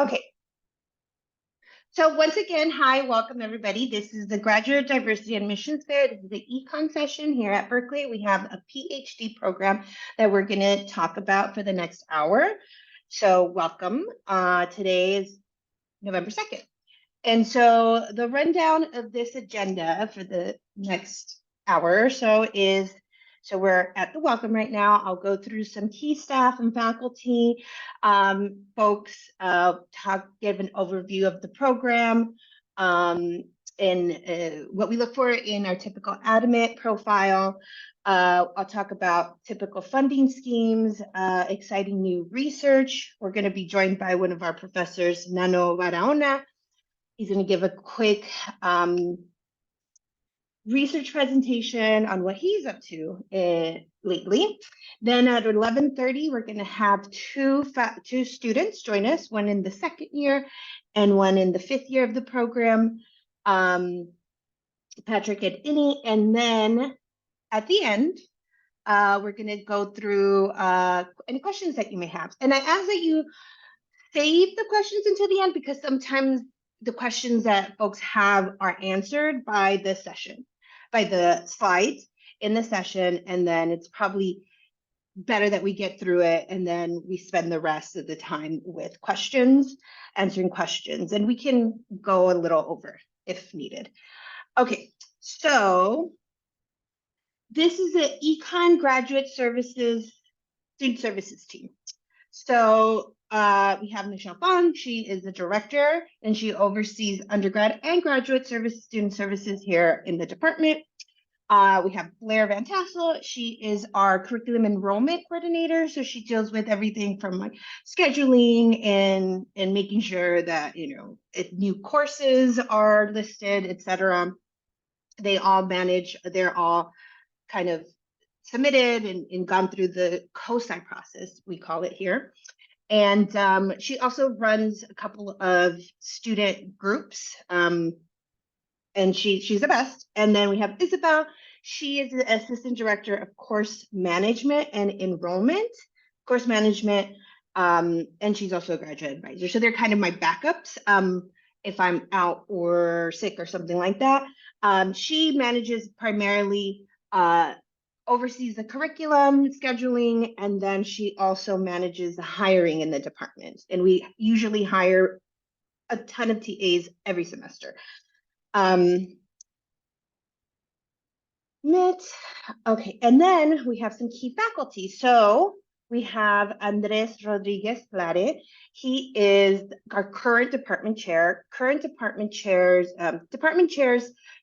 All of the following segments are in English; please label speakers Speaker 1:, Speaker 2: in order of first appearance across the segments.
Speaker 1: Okay. So once again, hi, welcome everybody. This is the Graduate Diversity Admissions Fair. This is the Econ session here at Berkeley. We have a PhD program that we're going to talk about for the next hour. So welcome. Today is November 2nd. And so the rundown of this agenda for the next hour or so is, so we're at the welcome right now. I'll go through some key staff and faculty folks, give an overview of the program and what we look for in our typical admit profile. I'll talk about typical funding schemes, exciting new research. We're going to be joined by one of our professors, Nano Barahona. He's going to give a quick research presentation on what he's up to lately. Then at 11:30, we're going to have two students join us, one in the second year and one in the fifth year of the program, Patrick and Innie. And then at the end, we're going to go through any questions that you may have. And I ask that you save the questions until the end because sometimes the questions that folks have are answered by the session, by the slides in the session, and then it's probably better that we get through it and then we spend the rest of the time with questions, answering questions, and we can go a little over if needed. Okay, so this is the Econ Graduate Services, Student Services team. So we have Michelle Fong. She is the director and she oversees undergrad and graduate student services here in the department. We have Blair Van Tassel. She is our curriculum enrollment coordinator. So she deals with everything from like scheduling and making sure that, if new courses are listed, etc. They all manage, they're all kind of submitted and gone through the COSI process, we call it here. And she also runs a couple of student groups, and she's the best. And then we have Isabel. She is the assistant director of course management and enrollment, course management, and she's also a graduate advisor. So they're kind of my backups if I'm out or sick or something like that. She manages primarily oversees the curriculum, scheduling, and then she also manages the hiring in the department. And we usually hire a ton of TAs every semester. Okay, and then we have some key faculty. So we have Andres Rodriguez Plare. He is our current department chair. Current department chairs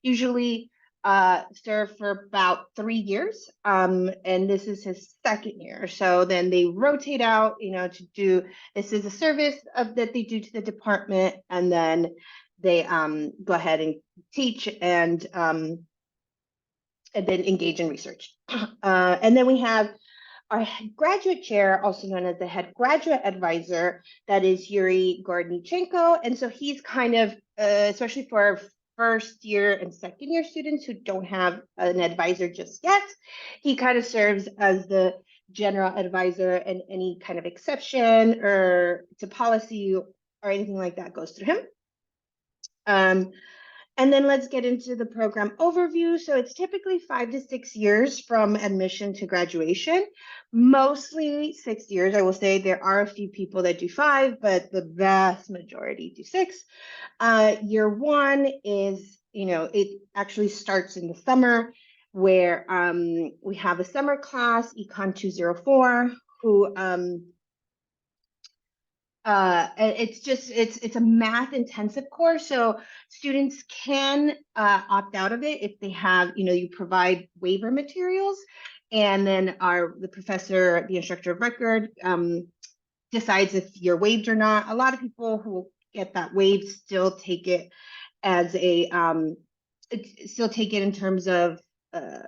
Speaker 1: usually serve for about 3 years, and this is his second year. So then they rotate out, to do, this is a service that they do to the department, and then they go ahead and teach and then engage in research. And then we have our graduate chair, also known as the head graduate advisor, that is Yuri Gornichenko. And so he's kind of, especially for our first year and second year students who don't have an advisor just yet, he kind of serves as the general advisor, and any kind of exception or to policy or anything like that goes through him. And then let's get into the program overview. So it's typically 5 to 6 years from admission to graduation, mostly 6 years. I will say there are a few people that do 5, but the vast majority do 6. Year 1 is, it actually starts in the summer where we have a summer class, Econ 204, who it's a math intensive course, so students can opt out of it if they have, you provide waiver materials, and then the professor, the instructor of record, decides if you're waived or not. A lot of people who get that waived still take it as still take it in terms of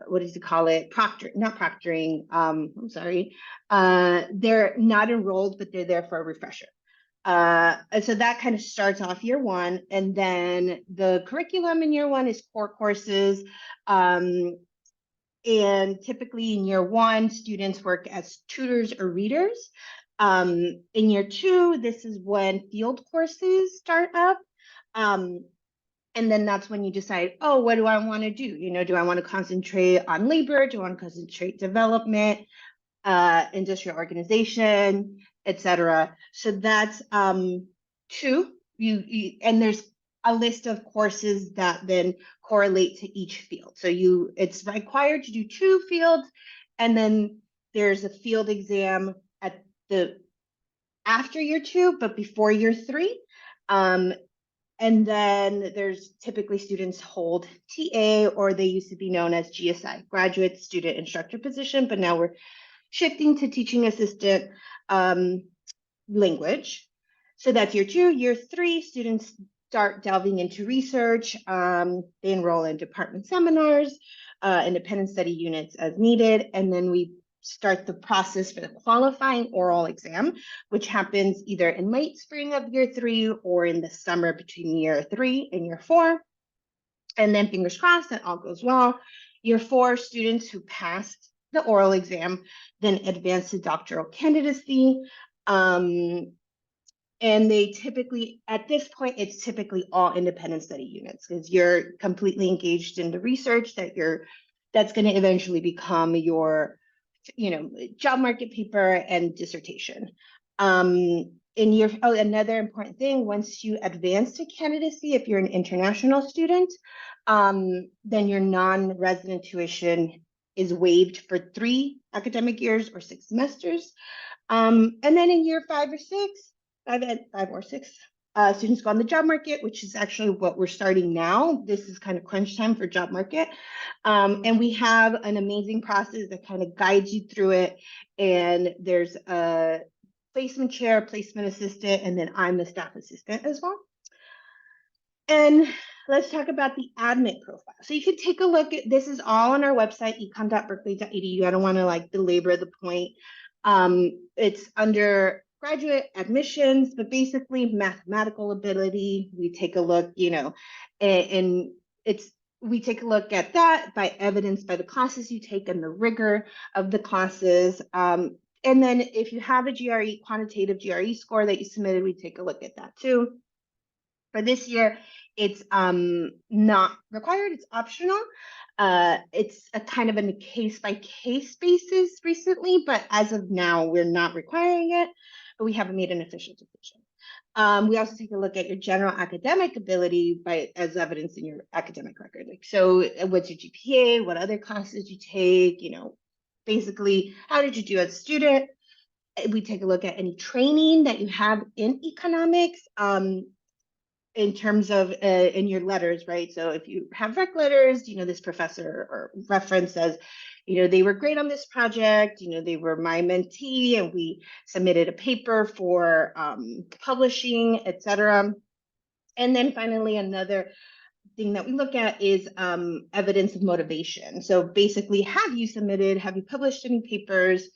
Speaker 1: what does he call it? Not proctoring. I'm sorry. They're not enrolled, but they're there for a refresher. And so that kind of starts off year 1, and then the curriculum in year 1 is core courses. And typically in year 1, students work as tutors or readers. In year 2, this is when field courses start up. And then that's when you decide, oh, what do I want to do? You know, do I want to concentrate on labor? Do I want to concentrate development, industrial organization, etc.? So that's 2. And there's a list of courses that then correlate to each field. So it's required to do 2 fields, and then there's a field exam at the after year 2, but before year 3. And then there's typically students hold TA, or they used to be known as GSI, graduate student instructor position, but now we're shifting to teaching assistant language. So that's year 2. Year 3, students start delving into research. They enroll in department seminars, independent study units as needed, and then we start the process for the qualifying oral exam, which happens either in late spring of year 3 or in the summer between year 3 and year 4. And then fingers crossed that all goes well. Year 4, students who passed the oral exam then advance to doctoral candidacy. And they typically, at this point, it's typically all independent study units, because you're completely engaged in the research that's going to eventually become your, job market paper and dissertation. Another important thing, once you advance to candidacy, if you're an international student, then your non-resident tuition is waived for 3 academic years or 6 semesters. And then in year 5 or 6, 5 or 6, students go on the job market, which is actually what we're starting now. This is kind of crunch time for job market. And we have an amazing process that kind of guides you through it. And there's a placement chair, placement assistant, and then I'm the staff assistant as well. And let's talk about the admit profile. So you can take a look at, this is all on our website, econ.berkeley.edu. I don't want to belabor the point. It's under graduate admissions, but basically mathematical ability. We take a look, and we take a look at that by evidence by the classes you take and the rigor of the classes. And then if you have a GRE, quantitative GRE score that you submitted, we take a look at that too. For this year, it's not required, it's optional. It's a kind of a case-by-case basis recently, but as of now, we're not requiring it, but we haven't made an official decision. We also take a look at your general academic ability as evidence in your academic record. So what's your GPA, what other classes you take, basically, how did you do as a student? We take a look at any training that you have in economics, in terms of in your letters, right? So if you have rec letters, this professor or reference says, they were great on this project, they were my mentee, and we submitted a paper for publishing, etc. And then finally, another thing that we look at is evidence of motivation. So basically, have you published any papers,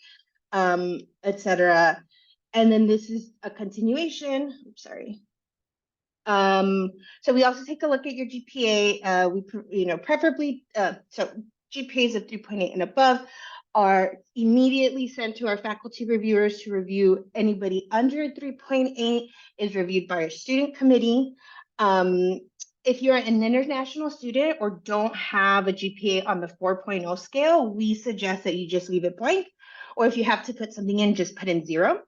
Speaker 1: etc. And then this is a continuation. Oops, sorry. So we also take a look at your GPA. Preferably, so GPAs of 3.8 and above are immediately sent to our faculty reviewers to review. Anybody under 3.8 is reviewed by our student committee. If you're an international student or don't have a GPA on the 4.0 scale, we suggest that you just leave it blank. Or if you have to put something in, just put in 0.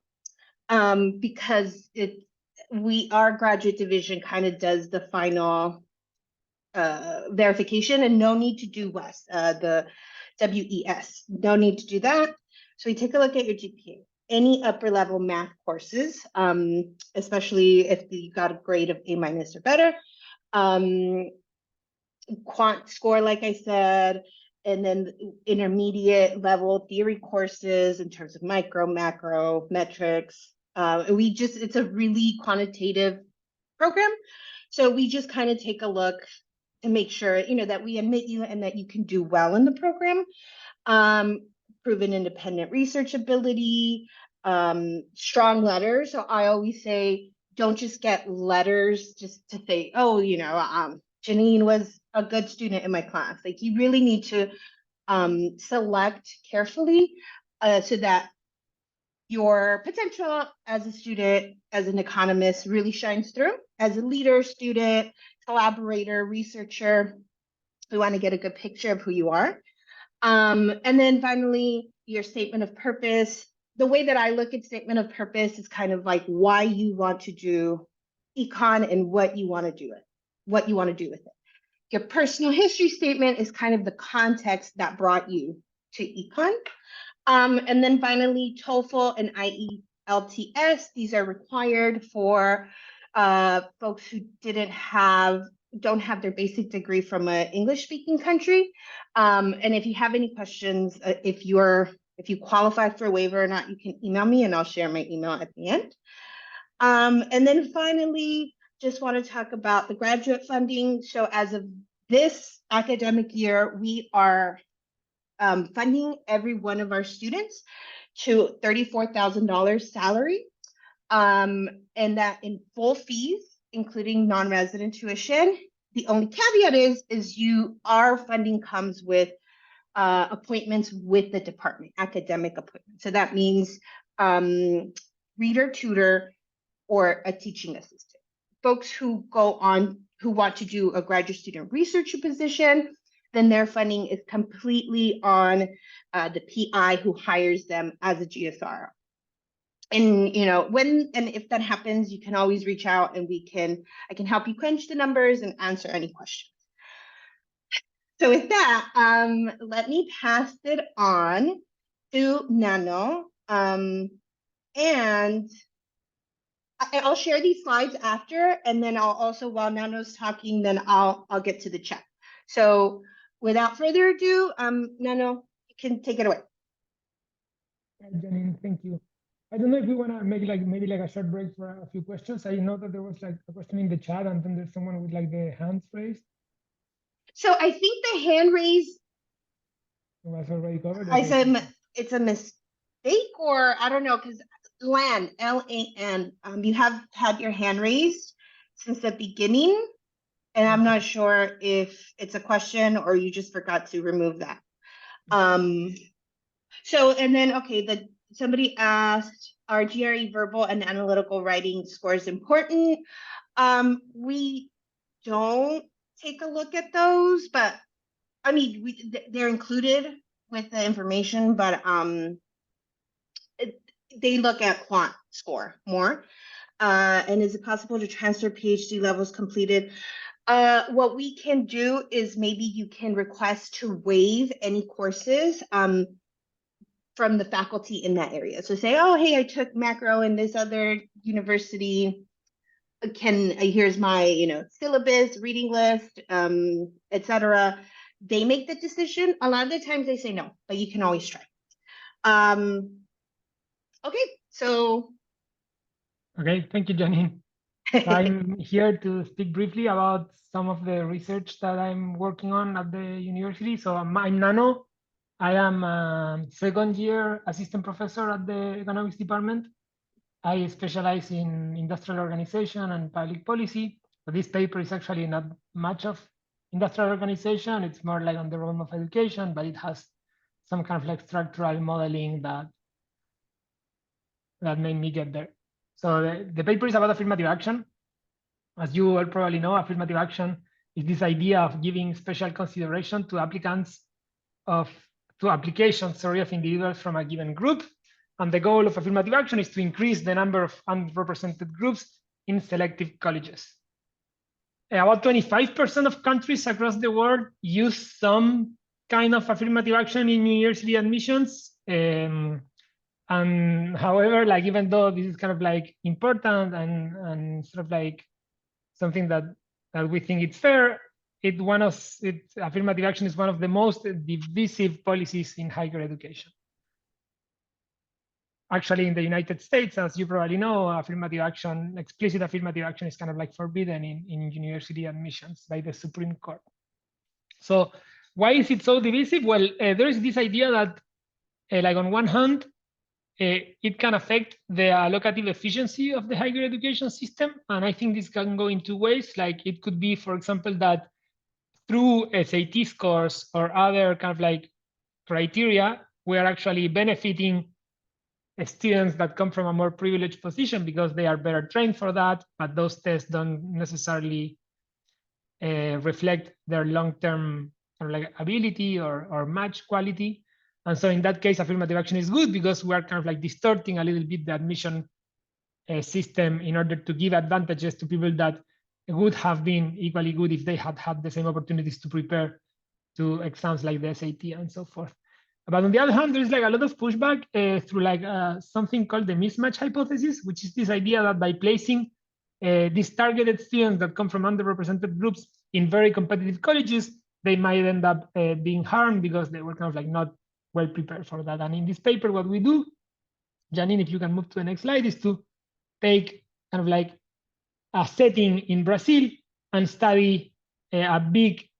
Speaker 1: Because our graduate division kind of does the final verification, and no need to do WES, the WES, no need to do that. So we take a look at your GPA. Any upper level math courses, especially if you got a grade of A- or better. Quant score, like I said, and then intermediate level theory courses in terms of micro, macro, metrics. It's a really quantitative program. So we just kind of take a look to make sure, that we admit you and that you can do well in the program. Proven independent research ability, strong letters. So I always say, don't just get letters just to say, oh, Janine was a good student in my class. You really need to select carefully so that your potential as a student, as an economist, really shines through. As a leader, student, collaborator, researcher, we want to get a good picture of who you are. And then finally, your statement of purpose. The way that I look at statement of purpose is kind of like why you want to do econ and what you want to do with it. Your personal history statement is kind of the context that brought you to econ. And then finally, TOEFL and IELTS. These are required for folks who don't have their basic degree from an English-speaking country. And if you have any questions, if you qualify for a waiver or not, you can email me and I'll share my email at the end. And then finally, just want to talk about the graduate funding. So as of this academic year, we are funding every one of our students to $34,000 salary, and that in full fees, including non-resident tuition. The only caveat is our funding comes with appointments with the department, academic appointments. So that means reader, tutor, or a teaching assistant. Folks who want to do a graduate student researcher position, then their funding is completely on the PI who hires them as a GSR. And if that happens, you can always reach out and I can help you crunch the numbers and answer any questions. So with that, let me pass it on to Nano. And I'll share these slides after, and then I'll also, while Nano's talking, then I'll get to the chat. So without further ado, Nano, you can take it away.
Speaker 2: Janine, thank you. I don't know if we want to make maybe a short break for a few questions. I know that there was a question in the chat, and then there's someone with the hands raised.
Speaker 1: So I think the hand raise
Speaker 2: was already covered.
Speaker 1: I said it's a mistake, or I don't know, because LAN, L-A-N, you have had your hand raised since the beginning, and I'm not sure if it's a question or you just forgot to remove that. So, and then, okay, somebody asked, are GRE verbal and analytical writing scores important? We don't take a look at those, but I mean, they're included with the information, but they look at quant score more. And is it possible to transfer PhD levels completed? What we can do is maybe you can request to waive any courses from the faculty in that area. So say, oh, hey, I took macro in this other university. Here's my syllabus, reading list, etc. They make the decision. A lot of the times they say no, but you can always try. Okay, so.
Speaker 2: Okay, thank you, Janine. So I'm here to speak briefly about some of the research that I'm working on at the university. So I'm Nano. I am a second-year assistant professor at the economics department. I specialize in industrial organization and public policy. So this paper is actually not much of industrial organization. It's more on the realm of education, but it has some kind of structural modeling that made me get there. So the paper is about affirmative action. As you all probably know, affirmative action is this idea of giving special consideration to applications of individuals from a given group. And the goal of affirmative action is to increase the number of unrepresented groups in selective colleges. About 25% of countries across the world use some kind of affirmative action in university admissions. And however, even though this is kind of important and sort of something that we think it's fair, affirmative action is one of the most divisive policies in higher education. Actually, in the United States, as you probably know, explicit affirmative action is kind of forbidden in university admissions by the Supreme Court. So why is it so divisive? Well, there is this idea that on one hand, it can affect the allocative efficiency of the higher education system. And I think this can go in two ways. It could be, for example, that through SAT scores or other kind of criteria, we are actually benefiting students that come from a more privileged position because they are better trained for that, but those tests don't necessarily reflect their long-term like ability or match quality. And so in that case, affirmative action is good because we are kind of like distorting a little bit the admission system in order to give advantages to people that would have been equally good if they had had the same opportunities to prepare to exams like the SAT and so forth. But on the other hand, there's like a lot of pushback through like something called the mismatch hypothesis, which is this idea that by placing these targeted students that come from underrepresented groups in very competitive colleges, they might end up being harmed because they were kind of like not well prepared for that. And in this paper, what we do, Janine, if you can move to the next slide, is to take kind of like a setting in Brazil and study a big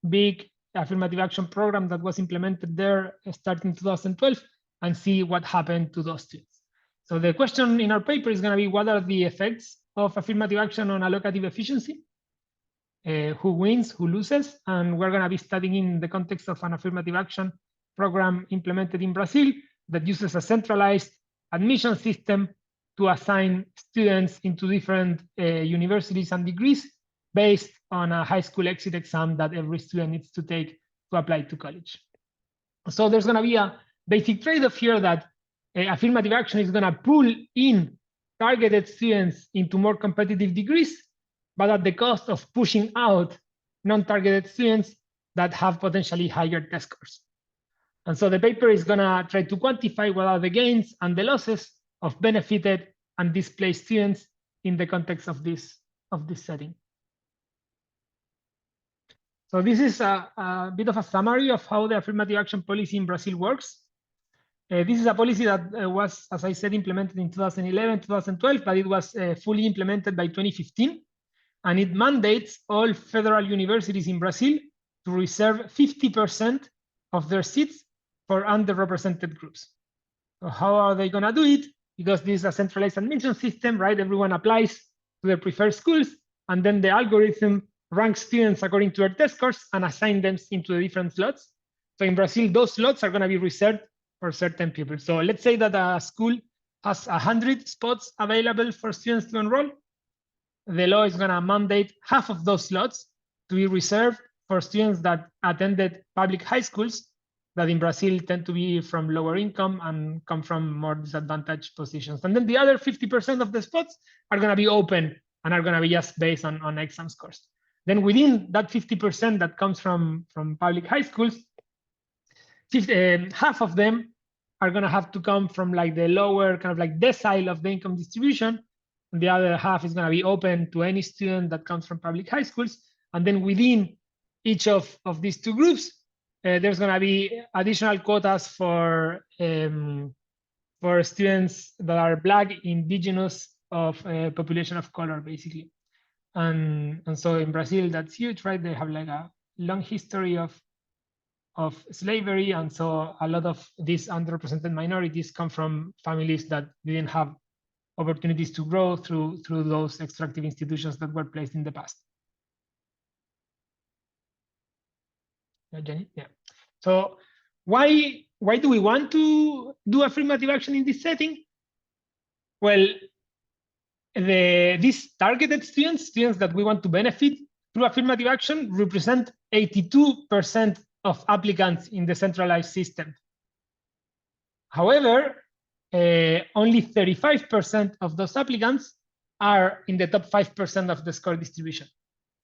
Speaker 2: affirmative action program that was implemented there starting 2012 and see what happened to those students. So the question in our paper is going to be, what are the effects of affirmative action on allocative efficiency? Who wins, who loses? And we're going to be studying in the context of an affirmative action program implemented in Brazil that uses a centralized admission system to assign students into different universities and degrees based on a high school exit exam that every student needs to take to apply to college. So there's going to be a basic trade-off here that affirmative action is going to pull in targeted students into more competitive degrees, but at the cost of pushing out non-targeted students that have potentially higher test scores. And so the paper is going to try to quantify what are the gains and the losses of benefited and displaced students in the context of this setting. So this is a bit of a summary of how the affirmative action policy in Brazil works. This is a policy that was, as I said, implemented in 2011, 2012, but it was fully implemented by 2015. And it mandates all federal universities in Brazil to reserve 50% of their seats for underrepresented groups. So how are they going to do it? Because this is a centralized admission system, right? Everyone applies to their preferred schools, and then the algorithm ranks students according to their test scores and assign them into the different slots. So in Brazil, those slots are going to be reserved for certain people. So let's say that a school has 100 spots available for students to enroll. The law is going to mandate half of those slots to be reserved for students that attended public high schools that in Brazil tend to be from lower income and come from more disadvantaged positions. And then the other 50% of the spots are going to be open and are going to be just based on exam scores. Then within that 50% that comes from public high schools, half of them are going to have to come from like the lower kind of like decile of the income distribution. And the other half is going to be open to any student that comes from public high schools. And then within each of these two groups, there's going to be additional quotas for students that are Black, indigenous, of population of color, basically. And so in Brazil, that's huge, right? They have like a long history of slavery, and so a lot of these underrepresented minorities come from families that didn't have opportunities to grow through those extractive institutions that were placed in the past. Jenny? Yeah. So why do we want to do affirmative action in this setting? Well, these targeted students that we want to benefit through affirmative action represent 82% of applicants in the centralized system. However, only 35% of those applicants are in the top 5% of the score distribution.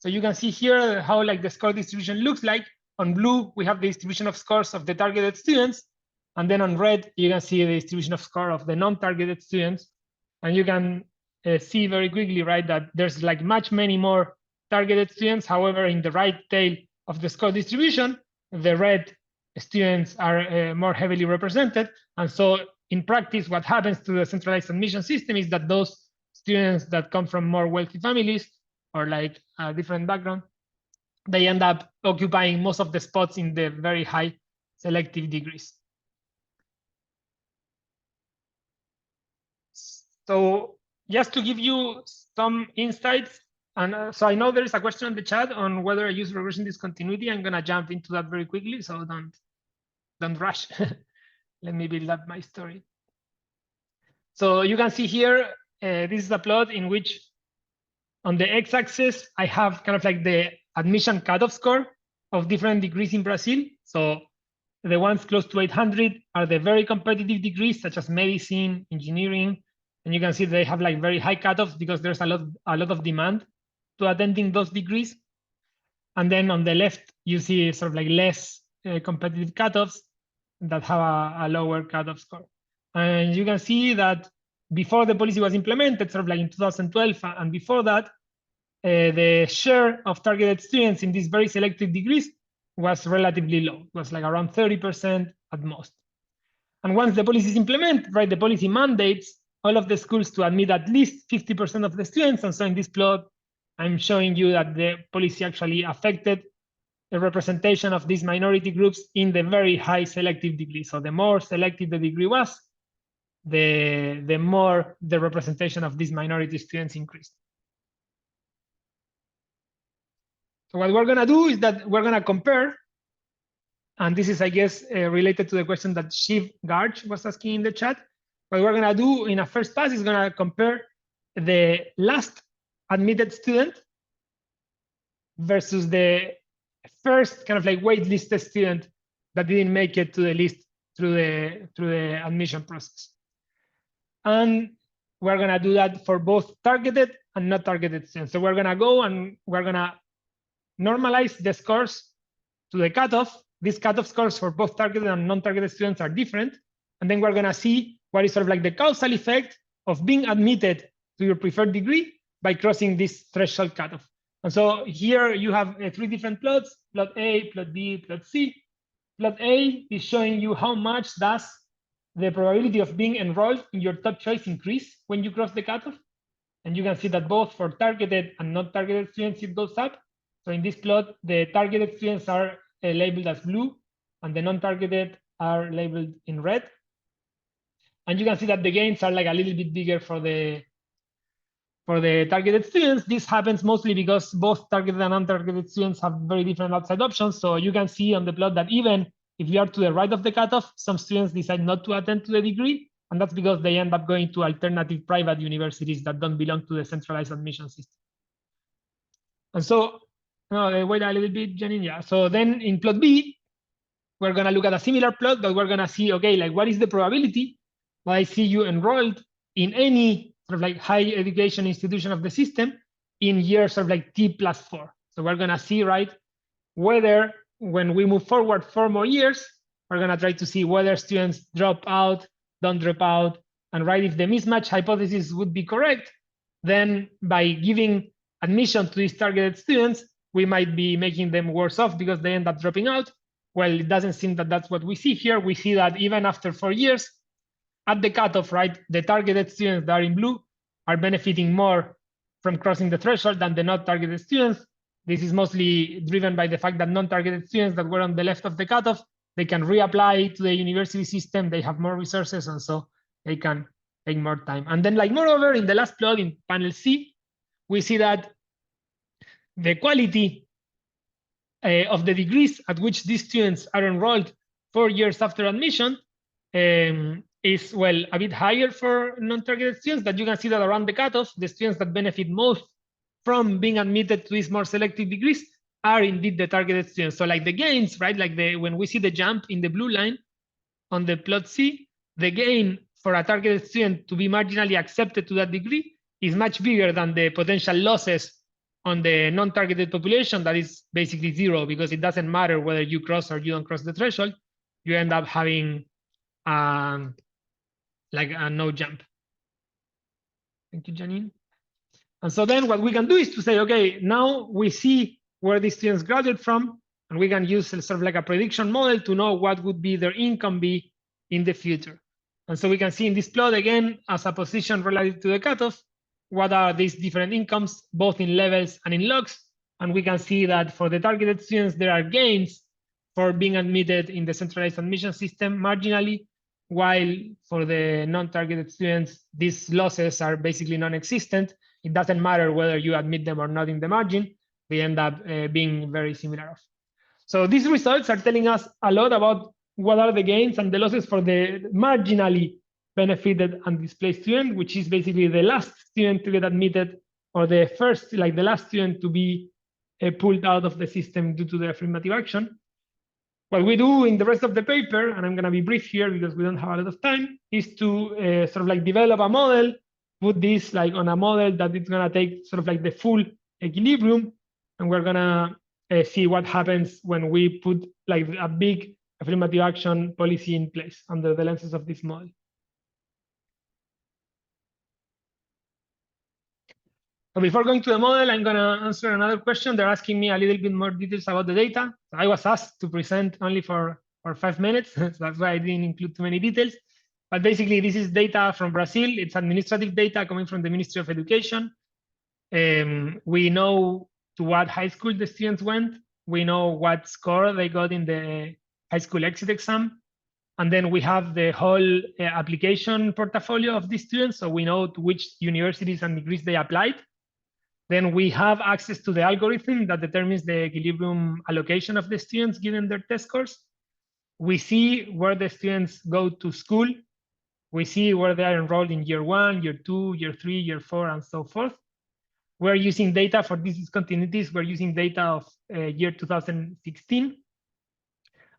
Speaker 2: So you can see here how like the score distribution looks like. On blue, we have the distribution of scores of the targeted students. And then on red, you can see the distribution of score of the non-targeted students. And you can see very quickly, right, that there's like many more targeted students. However, in the right tail of the score distribution, the red students are more heavily represented. And so in practice, what happens to the centralized admission system is that those students that come from more wealthy families or like a different background, they end up occupying most of the spots in the very high selective degrees. So just to give you some insights, and so I know there is a question in the chat on whether I use regression discontinuity. I'm gonna jump into that very quickly, so don't rush. Let me build up my story. So you can see here, this is a plot in which on the x-axis, I have kind of like the admission cutoff score of different degrees in Brazil. So the ones close to 800 are the very competitive degrees, such as medicine, engineering. And you can see they have like very high cutoffs because there's a lot of demand to attending those degrees. And then on the left, you see sort of like less competitive cutoffs that have a lower cutoff score. And you can see that before the policy was implemented, sort of like in 2012 and before that, the share of targeted students in these very selective degrees was relatively low. It was like around 30% at most. And once the policy is implemented, right, the policy mandates all of the schools to admit at least 50% of the students. And so in this plot, I'm showing you that the policy actually affected the representation of these minority groups in the very high selective degree. So the more selective the degree was, the more the representation of these minority students increased. So what we're going to do is that we're going to compare, and this is, I guess, related to the question that Shiv Garg was asking in the chat. What we're going to do in a first pass is going to compare the last admitted student versus the first kind of like waitlisted student that didn't make it to the list through the admission process. And we're going to do that for both targeted and not targeted students. So we're going to go and we're going to normalize the scores to the cutoff. These cutoff scores for both targeted and non-targeted students are different. And then we're going to see what is sort of like the causal effect of being admitted to your preferred degree by crossing this threshold cutoff. And so here you have 3 different plots, plot A, plot B, plot C. Plot A is showing you how much does the probability of being enrolled in your top choice increase when you cross the cutoff. And you can see that both for targeted and non-targeted students, it goes up. So in this plot, the targeted students are labeled as blue, and the non-targeted are labeled in red. And you can see that the gains are like a little bit bigger for the targeted students. This happens mostly because both targeted and non-targeted students have very different outside options. So you can see on the plot that even if you are to the right of the cutoff, some students decide not to attend to the degree, and that's because they end up going to alternative private universities that don't belong to the centralized admission system. And so, wait a little bit, Janine. Yeah. So then in plot B, we're going to look at a similar plot, but we're going to see, okay, like what is the probability that I see you enrolled in any sort of like higher education institution of the system in years of like T+4. So we're going to see, right, whether when we move forward 4 more years, we're going to try to see whether students drop out, don't drop out, and right, if the mismatch hypothesis would be correct, then by giving admission to these targeted students, we might be making them worse off because they end up dropping out. Well, it doesn't seem that that's what we see here. We see that even after 4 years, at the cutoff, right, the targeted students that are in blue are benefiting more from crossing the threshold than the not targeted students. This is mostly driven by the fact that non-targeted students that were on the left of the cutoff, they can reapply to the university system, they have more resources, and so they can take more time. And then, like, moreover, in the last plot in panel C, we see that the quality of the degrees at which these students are enrolled 4 years after admission is, well, a bit higher for non-targeted students. That you can see that around the cutoff, the students that benefit most from being admitted to these more selective degrees are indeed the targeted students. So like the gains, right, like when we see the jump in the blue line on the plot C, the gain for a targeted student to be marginally accepted to that degree is much bigger than the potential losses on the non-targeted population that is basically 0, because it doesn't matter whether you cross or you don't cross the threshold. You end up having like a no jump. Thank you, Janine. And so then what we can do is to say, okay, now we see where these students graduate from, and we can use sort of like a prediction model to know what would be their income be in the future. And so we can see in this plot, again, as a position relative to the cutoff, what are these different incomes, both in levels and in logs. And we can see that for the targeted students, there are gains for being admitted in the centralized admission system marginally, while for the non-targeted students, these losses are basically non-existent. It doesn't matter whether you admit them or not in the margin. They end up being very similar. So these results are telling us a lot about what are the gains and the losses for the marginally benefited and displaced student, which is basically the last student to get admitted, or the first, like the last student to be pulled out of the system due to the affirmative action. What we do in the rest of the paper, and I'm going to be brief here because we don't have a lot of time, is to sort of like develop a model, put this like on a model that it's going to take sort of like the full equilibrium, and we're going to see what happens when we put like a big affirmative action policy in place under the lenses of this model. So before going to the model, I'm going to answer another question. They're asking me a little bit more details about the data. I was asked to present only for 5 minutes, so that's why I didn't include too many details. But basically, this is data from Brazil. It's administrative data coming from the Ministry of Education. We know to what high school the students went. We know what score they got in the high school exit exam. And then we have the whole application portfolio of these students. So we know to which universities and degrees they applied. Then we have access to the algorithm that determines the equilibrium allocation of the students given their test scores. We see where the students go to school. We see where they are enrolled in year 1, year 2, year 3, year 4, and so forth. We're using data for these discontinuities. We're using data of year 2016.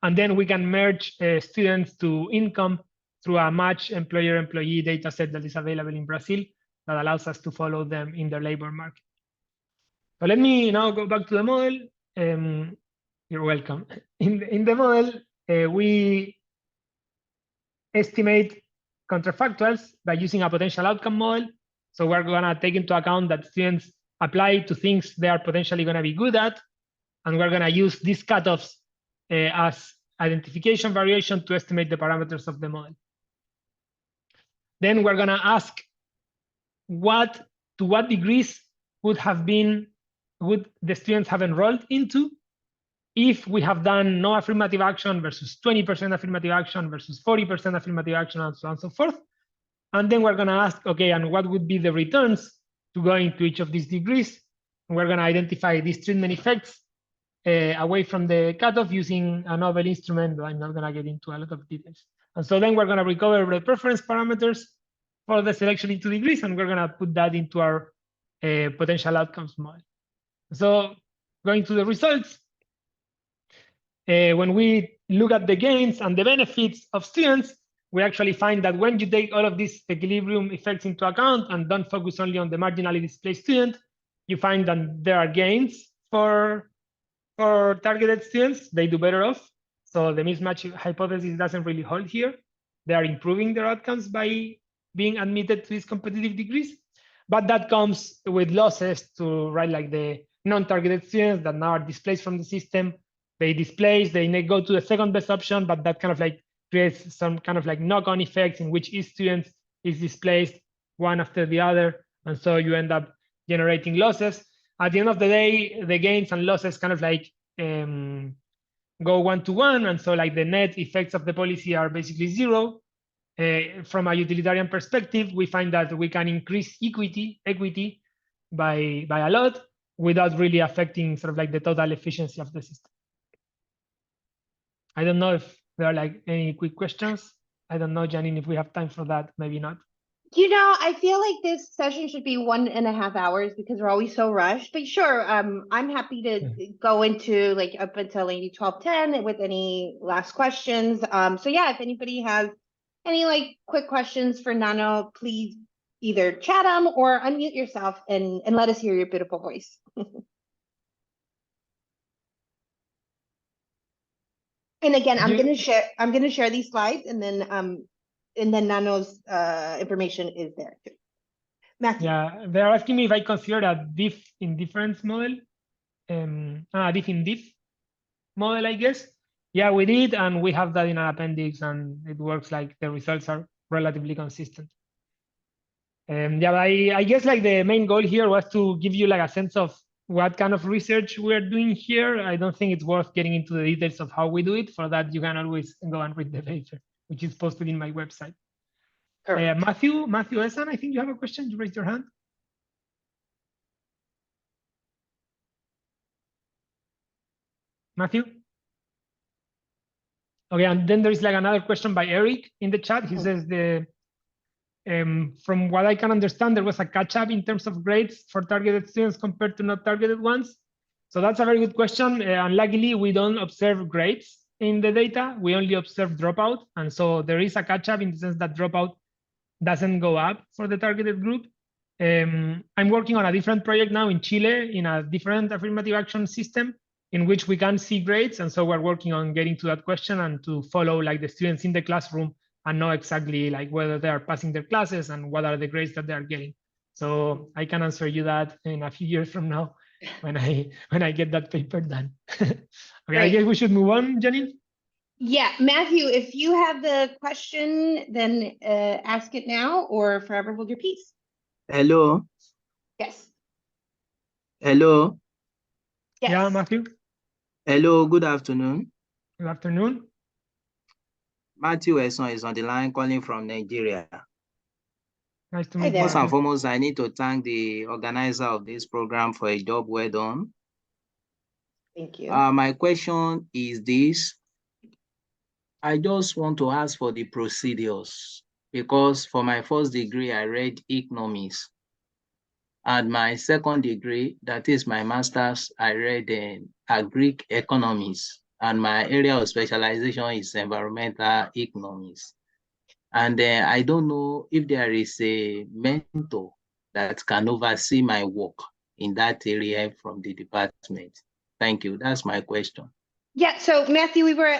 Speaker 2: And then we can merge students to income through a match employer-employee data set that is available in Brazil that allows us to follow them in the labor market. So let me now go back to the model. You're welcome. In the model, we estimate counterfactuals by using a potential outcome model. So we're going to take into account that students apply to things they are potentially going to be good at. And we're going to use these cutoffs as identification variation to estimate the parameters of the model. Then we're going to ask to what degrees would the students have enrolled into if we have done no affirmative action versus 20% affirmative action versus 40% affirmative action, and so on and so forth. And then we're going to ask, okay, and what would be the returns to going to each of these degrees? And we're going to identify these treatment effects away from the cutoff using a novel instrument that I'm not going to get into a lot of details. And so then we're going to recover the preference parameters for the selection into degrees, and we're going to put that into our potential outcomes model. So going to the results, when we look at the gains and the benefits of students, we actually find that when you take all of these equilibrium effects into account and don't focus only on the marginally displaced student, you find that there are gains for targeted students. They do better off. So the mismatch hypothesis doesn't really hold here. They are improving their outcomes by being admitted to these competitive degrees. But that comes with losses to like the non-targeted students that now are displaced from the system. They displace, they may go to the second best option, but that kind of like creates some kind of like knock-on effects in which each student is displaced one after the other. And so you end up generating losses. At the end of the day, the gains and losses kind of like go one-to-one. And so like the net effects of the policy are basically zero. From a utilitarian perspective, we find that we can increase equity by a lot without really affecting sort of like the total efficiency of the system. I don't know if there are like any quick questions. I don't know, Janine, if we have time for that, maybe not.
Speaker 1: You know, I feel like this session should be 1.5 hours because we're always so rushed. But sure, I'm happy to go into like up until maybe 12:10 with any last questions. So yeah, if anybody has any like quick questions for Nano, please either chat them or unmute yourself and let us hear your beautiful voice. And again, I'm gonna share these slides, and then Nano's information is there too. Matthew.
Speaker 2: Yeah, they're asking me if I consider a diff indifference model, diff in diff model, I guess. Yeah, we did, and we have that in our appendix, and it works like the results are relatively consistent. Yeah, I guess like the main goal here was to give you like a sense of what kind of research we're doing here. I don't think it's worth getting into the details of how we do it. For that, you can always go and read the paper, which is posted in my website. Matthew Esan, I think you have a question. You raised your hand. Matthew? Okay, and then there is like another question by Eric in the chat. He says From what I can understand, there was a catch-up in terms of grades for targeted students compared to not targeted ones. So that's a very good question. Unluckily, we don't observe grades in the data. We only observe dropout. And so there is a catch-up in the sense that dropout doesn't go up for the targeted group. I'm working on a different project now in Chile in a different affirmative action system in which we can see grades. And so we're working on getting to that question and to follow like the students in the classroom and know exactly like whether they are passing their classes and what are the grades that they are getting. So I can answer you that in a few years from now when I get that paper done. Okay, I guess we should move on, Janine.
Speaker 1: Yeah, Matthew, if you have the question, then ask it now or forever hold your peace.
Speaker 3: Hello.
Speaker 1: Yes.
Speaker 3: Hello.
Speaker 1: Yes.
Speaker 2: Yeah, Matthew.
Speaker 3: Hello. Good afternoon.
Speaker 2: Good afternoon.
Speaker 3: Matthew Eson is on the line calling from Nigeria.
Speaker 2: Nice to meet you.
Speaker 3: First and foremost, I need to thank the organizer of this program for a job well done.
Speaker 1: Thank you.
Speaker 3: My question is this. I just want to ask for the procedures because for my first degree, I read economics. And my second degree, that is my master's, I read Greek economics. And my area of specialization is environmental economics. And I don't know if there is a mentor that can oversee my work in that area from the department. Thank you. That's my question.
Speaker 1: Yeah, so Matthew, we were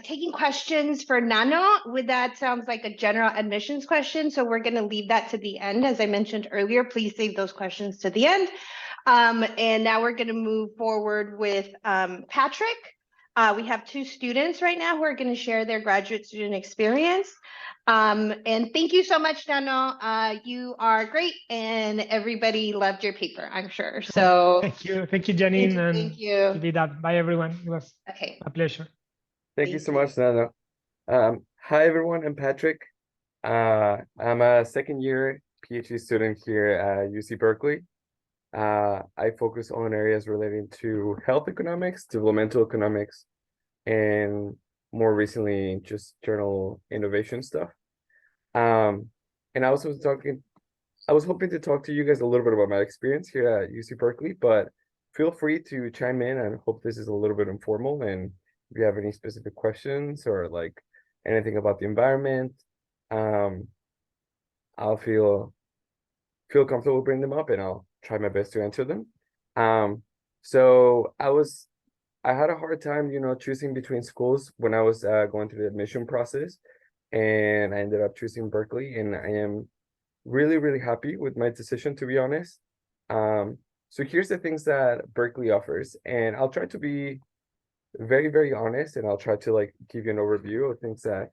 Speaker 1: taking questions for Nano. That sounds like a general admissions question. So we're going to leave that to the end. As I mentioned earlier, please save those questions to the end. And now we're going to move forward with Patrick. We have two students right now who are going to share their graduate student experience. And thank you so much, Nano. You are great, and everybody loved your paper, I'm sure. So
Speaker 2: thank you, Janine.
Speaker 1: Thank you.
Speaker 2: Keep it up. Bye, everyone. It was a pleasure.
Speaker 4: Thank you so much, Nano. Hi, everyone. I'm Patrick. I'm a second year PhD student here at UC Berkeley. I focus on areas relating to health economics, developmental economics, and more recently, just journal innovation stuff. And I was hoping to talk to you guys a little bit about my experience here at UC Berkeley, but feel free to chime in. I hope this is a little bit informal, and if you have any specific questions or like anything about the environment, I'll feel comfortable bringing them up, and I'll try my best to answer them. So I had a hard time, choosing between schools when I was going through the admission process, and I ended up choosing Berkeley, and I am really, really happy with my decision, to be honest. So here's the things that Berkeley offers, and I'll try to be very, very honest, and I'll try to like give you an overview of things that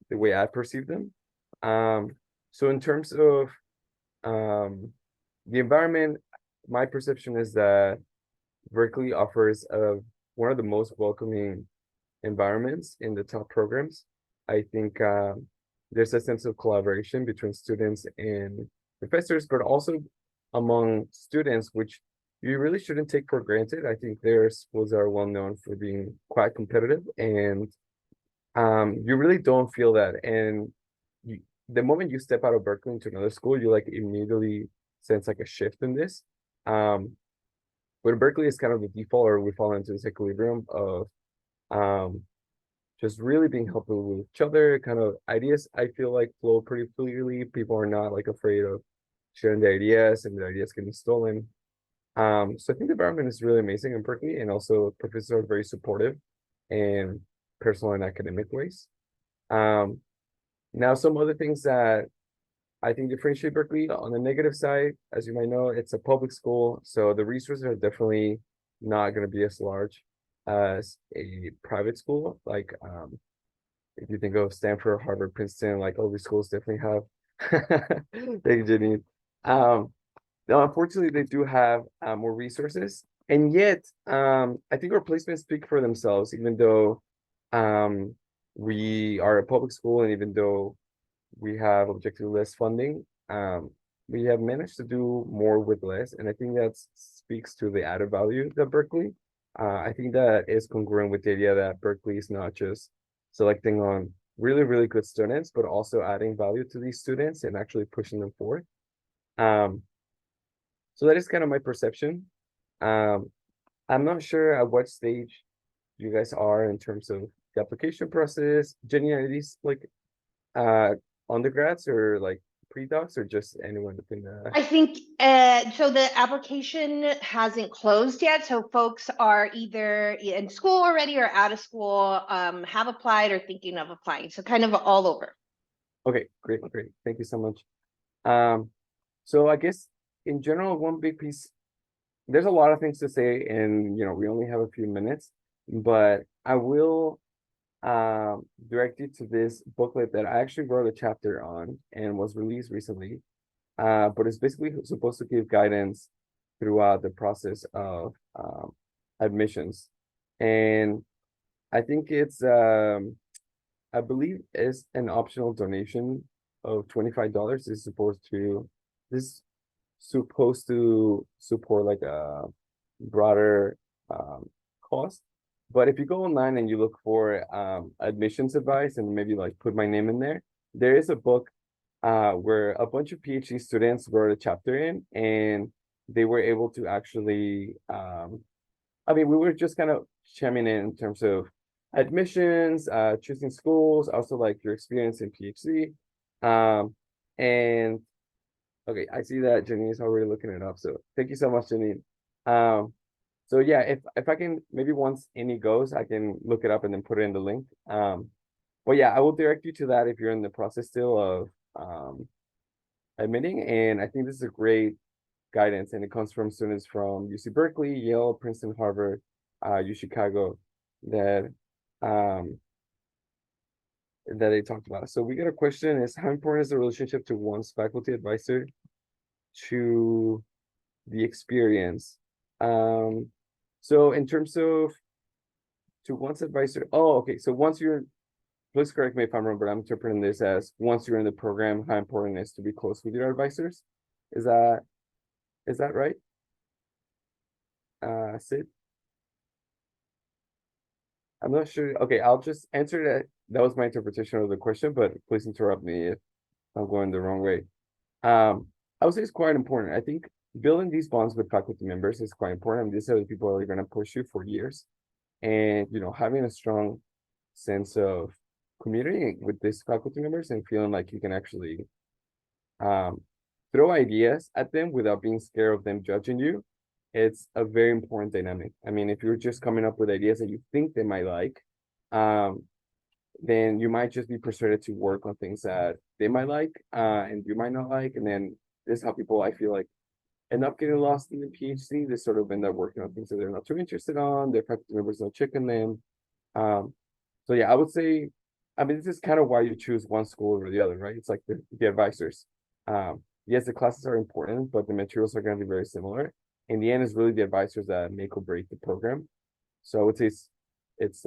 Speaker 4: the way I perceive them. So in terms of the environment, my perception is that Berkeley offers one of the most welcoming environments in the top programs. I think there's a sense of collaboration between students and professors, but also among students, which you really shouldn't take for granted. I think their schools are well known for being quite competitive, and you really don't feel that. And the moment you step out of Berkeley into another school, you like immediately sense like a shift in this. But Berkeley is kind of the default, or we fall into this equilibrium of just really being helpful with each other. Kind of ideas, I feel like, flow pretty freely. People are not like afraid of sharing their ideas and their ideas getting stolen. So I think the environment is really amazing in Berkeley, and also professors are very supportive in personal and academic ways. Now, some other things that I think differentiate Berkeley on the negative side, as you might know, it's a public school, so the resources are definitely not going to be as large as a private school. Like, if you think of Stanford, Harvard, Princeton, like all these schools definitely have. Thank you, Jenny. Now, unfortunately, they do have more resources, and yet I think our placements speak for themselves. Even though we are a public school, and even though we have objectively less funding, we have managed to do more with less, and I think that speaks to the added value that Berkeley. I think that is congruent with the idea that Berkeley is not just selecting on really, really good students, but also adding value to these students and actually pushing them forward. So that is kind of my perception. I'm not sure at what stage you guys are in terms of the application process. Jenny, are these like undergrads or like pre-docs or just anyone within the...
Speaker 1: I think so. The application hasn't closed yet, so folks are either in school already or out of school, have applied or thinking of applying. So kind of all over.
Speaker 4: Okay, great. Thank you so much. So I guess in general, one big piece, there's a lot of things to say, and we only have a few minutes, but I will direct you to this booklet that I actually wrote a chapter on and was released recently. But it's basically supposed to give guidance throughout the process of admissions. And I think it's I believe it's an optional donation of $25 is supposed to support like a broader cost. But if you go online and you look for admissions advice and maybe like put my name in there is a book where a bunch of PhD students wrote a chapter in, and they were able to actually I mean, we were just kind of chiming in terms of admissions, choosing schools, also like your experience in PhD. And okay, I see that Janine is already looking it up. So thank you so much, Janine. So yeah, if I can, maybe once any goes, I can look it up and then put it in the link. But yeah, I will direct you to that if you're in the process still of admitting. And I think this is a great guidance, and it comes from students from UC Berkeley, Yale, Princeton, Harvard, U Chicago, that they talked about. So we got a question: is how important is the relationship to one's faculty advisor to the experience? So in terms of to one's advisor, okay. So once you're, please correct me if I'm wrong, but I'm interpreting this as once you're in the program, how important it is to be close with your advisors. Is that right? Sid? I'm not sure. Okay, I'll just answer that. That was my interpretation of the question, but please interrupt me if I'm going the wrong way. I would say it's quite important. I think building these bonds with faculty members is quite important. These are the people that are going to push you for years. And, having a strong sense of community with these faculty members and feeling like you can actually throw ideas at them without being scared of them judging you, it's a very important dynamic. I mean, if you're just coming up with ideas that you think they might like, then you might just be persuaded to work on things that they might like, and you might not like. And then this is how people, I feel like, end up getting lost in the PhD. They sort of end up working on things that they're not too interested on. Their faculty members don't check on them. So yeah, I would say, I mean, this is kind of why you choose one school over the other, right? It's like the advisors. Yes, the classes are important, but the materials are going to be very similar. In the end, it's really the advisors that make or break the program. So I would say it's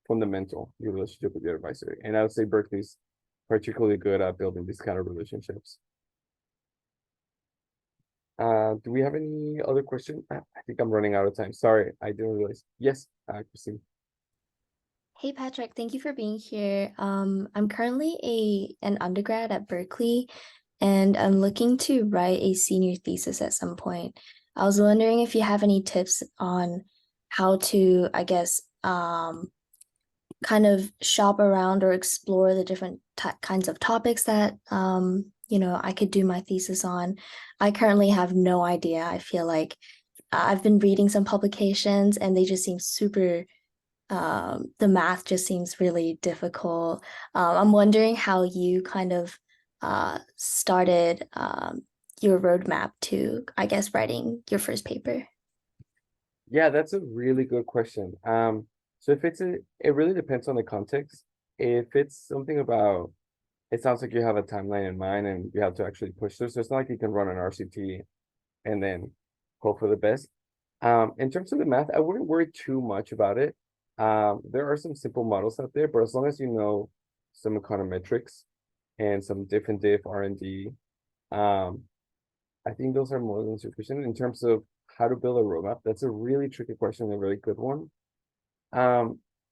Speaker 4: fundamental, your relationship with your advisor. And I would say Berkeley's particularly good at building these kind of relationships. Do we have any other questions? I think I'm running out of time. Sorry, I didn't realize. Yes, Christine.
Speaker 5: Hey Patrick, thank you for being here. I'm currently an undergrad at Berkeley, and I'm looking to write a senior thesis at some point. I was wondering if you have any tips on how to, I guess, kind of shop around or explore the different kinds of topics that I could do my thesis on. I currently have no idea. I feel like I've been reading some publications and they just seem super, the math just seems really difficult. I'm wondering how you kind of started your roadmap to, I guess, writing your first paper.
Speaker 4: Yeah, that's a really good question. So if it really depends on the context. If it's something about, it sounds like you have a timeline in mind and you have to actually push through. So it's not like you can run an RCT and then hope for the best. In terms of the math, I wouldn't worry too much about it. There are some simple models out there, but as long as you know some econometrics and some diff and diff, R&D, I think those are more than sufficient. In terms of how to build a roadmap, that's a really tricky question, a really good one.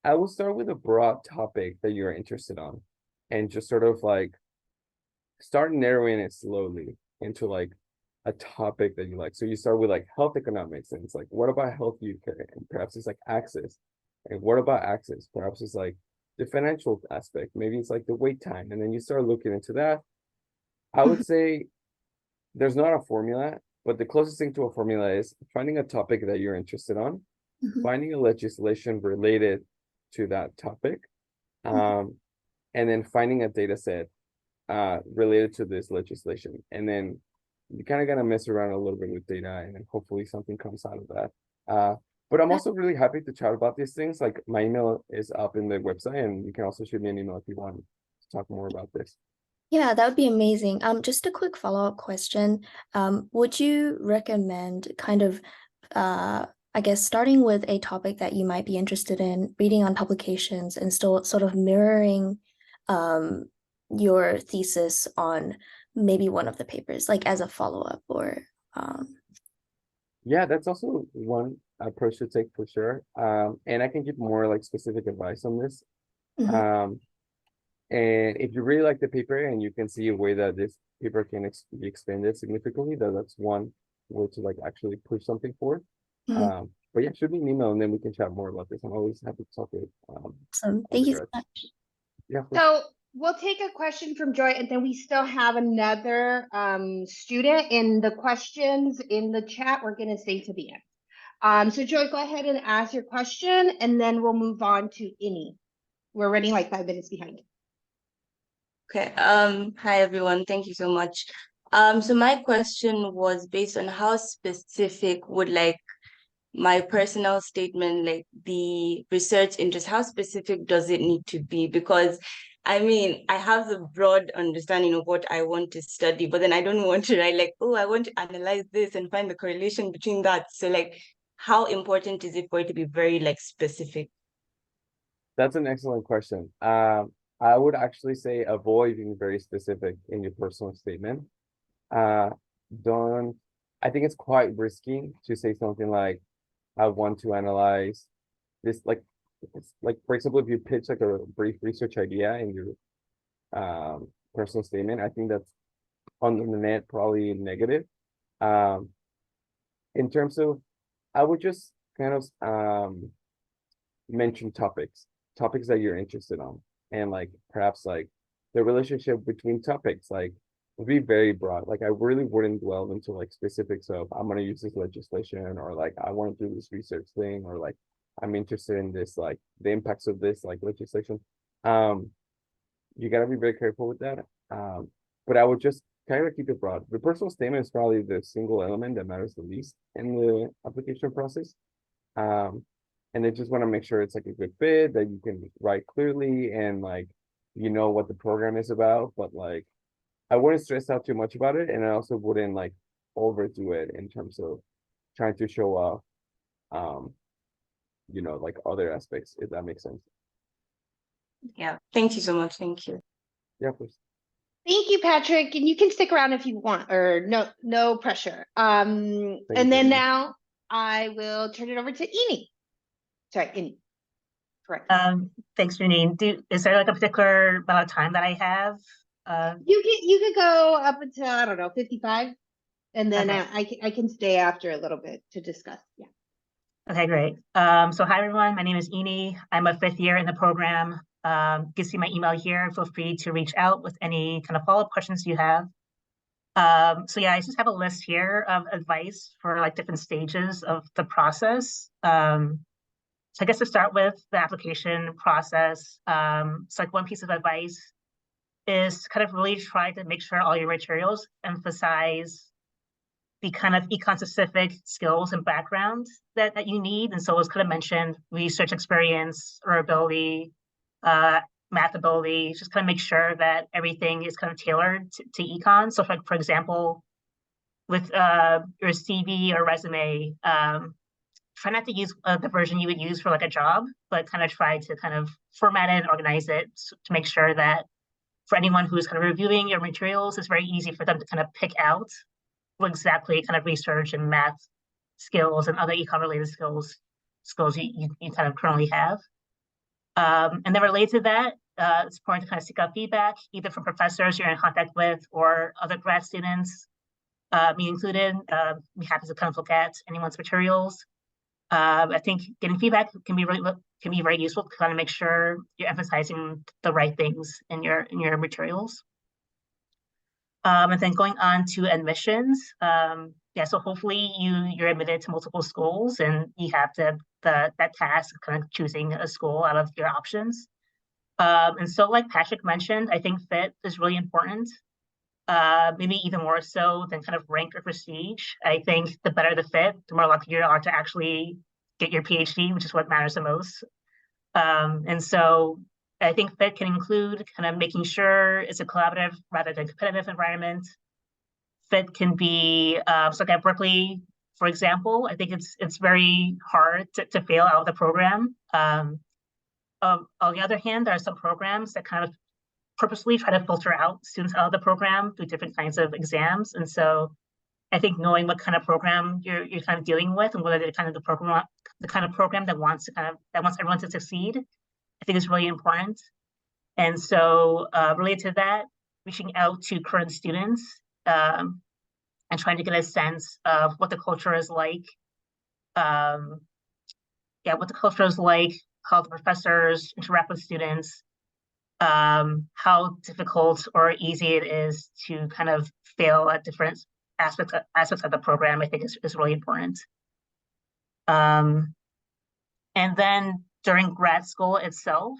Speaker 4: I will start with a broad topic that you're interested on, and just sort of like start narrowing it slowly into like a topic that you like. So you start with like health economics, and it's like, what about health you care? And perhaps it's like access. And what about access? Perhaps it's like the financial aspect. Maybe it's like the wait time. And then you start looking into that. I would say there's not a formula, but the closest thing to a formula is finding a topic that you're interested on, finding a legislation related to that topic, and then finding a data set related to this legislation. And then you kind of gotta mess around a little bit with data, and then hopefully something comes out of that. But I'm also really happy to chat about these things. Like my email is up in the website, and you can also shoot me an email if you want to talk more about this.
Speaker 5: Yeah, that would be amazing. Just a quick follow-up question. Would you recommend kind of, I guess, starting with a topic that you might be interested in, reading on publications, and still sort of mirroring your thesis on maybe one of the papers, like as a follow-up or
Speaker 4: Yeah, that's also one approach to take for sure. And I can give more like specific advice on this. And if you really like the paper and you can see a way that this paper can be expanded significantly, that's one way to like actually push something forward. But yeah, shoot me an email and then we can chat more about this. I'm always happy to talk with
Speaker 5: Awesome. Thank you so much.
Speaker 4: Yeah.
Speaker 1: So we'll take a question from Joy, and then we still have another student in the questions in the chat. We're going to stay to the end. So Joy, go ahead and ask your question, and then we'll move on to Innie. We're running like 5 minutes behind.
Speaker 6: Okay. Hi everyone. Thank you so much. So my question was based on how specific would like my personal statement, like the research interest, how specific does it need to be? Because I mean, I have the broad understanding of what I want to study, but then I don't want to write like, oh, I want to analyze this and find the correlation between that. So like, how important is it for it to be very like specific?
Speaker 4: That's an excellent question. I would actually say avoid being very specific in your personal statement. I think it's quite risky to say something like, I want to analyze this, like, it's like, for example, if you pitch like a brief research idea in your personal statement, I think that's on the net probably negative. In terms of, I would just kind of mention topics that you're interested on, and like perhaps like the relationship between topics, like would be very broad. Like I really wouldn't dwell into like specifics of I'm gonna use this legislation, or like I want to do this research thing, or like I'm interested in this, like the impacts of this like legislation. You gotta be very careful with that. But I would just kind of keep it broad. The personal statement is probably the single element that matters the least in the application process. And they just want to make sure it's like a good fit, that you can write clearly, and like you know what the program is about. But like I wouldn't stress out too much about it, and I also wouldn't like overdo it in terms of trying to show off like other aspects, if that makes sense.
Speaker 6: Yeah, thank you so much. Thank you.
Speaker 4: Yeah, please.
Speaker 1: Thank you, Patrick. And you can stick around if you want, or no pressure. And then
Speaker 4: you.
Speaker 1: now I will turn it over to Innie. Sorry, Innie. Correct.
Speaker 7: Thanks, Janine. Is there like a particular amount of time that I have?
Speaker 1: You could go up until, I don't know, 55, and then
Speaker 7: Okay.
Speaker 1: I can stay after a little bit to discuss. Yeah.
Speaker 7: Okay, great. So hi everyone, my name is Innie. I'm a 5th year in the program. You can see my email here. Feel free to reach out with any kind of follow-up questions you have. So yeah, I just have a list here of advice for like different stages of the process. So I guess to start with the application process, so like one piece of advice is to kind of really try to make sure all your materials emphasize the kind of econ-specific skills and background that you need. And so as kind of mentioned, research experience or ability, math ability, just kind of make sure that everything is kind of tailored to econ. So for example, with your CV or resume, try not to use the version you would use for like a job, but kind of try to kind of format it and organize it to make sure that for anyone who's kind of reviewing your materials, it's very easy for them to kind of pick out what exactly kind of research and math skills and other econ related skills you kind of currently have. And then related to that, it's important to kind of seek out feedback, either from professors you're in contact with or other grad students, me included. Be happy to kind of look at anyone's materials. I think getting feedback can be very useful to kind of make sure you're emphasizing the right things in your materials. And then going on to admissions, yeah, so hopefully you're admitted to multiple schools and you have that task of kind of choosing a school out of your options. And so like Patrick mentioned, I think fit is really important, maybe even more so than kind of rank or prestige. I think the better the fit, the more likely you are to actually get your PhD, which is what matters the most. And so I think fit can include kind of making sure it's a collaborative rather than competitive environment. Fit can be, so like at Berkeley, for example, I think it's very hard to fail out of the program. On the other hand, there are some programs that kind of purposely try to filter out students out of the program through different kinds of exams. And so I think knowing what kind of program you're kind of dealing with and whether the kind of program that wants everyone to succeed, I think is really important. And so related to that, reaching out to current students and trying to get a sense of what the culture is like. What the culture is like, how the professors interact with students, how difficult or easy it is to kind of fail at different aspects of the program, I think is really important. And then during grad school itself,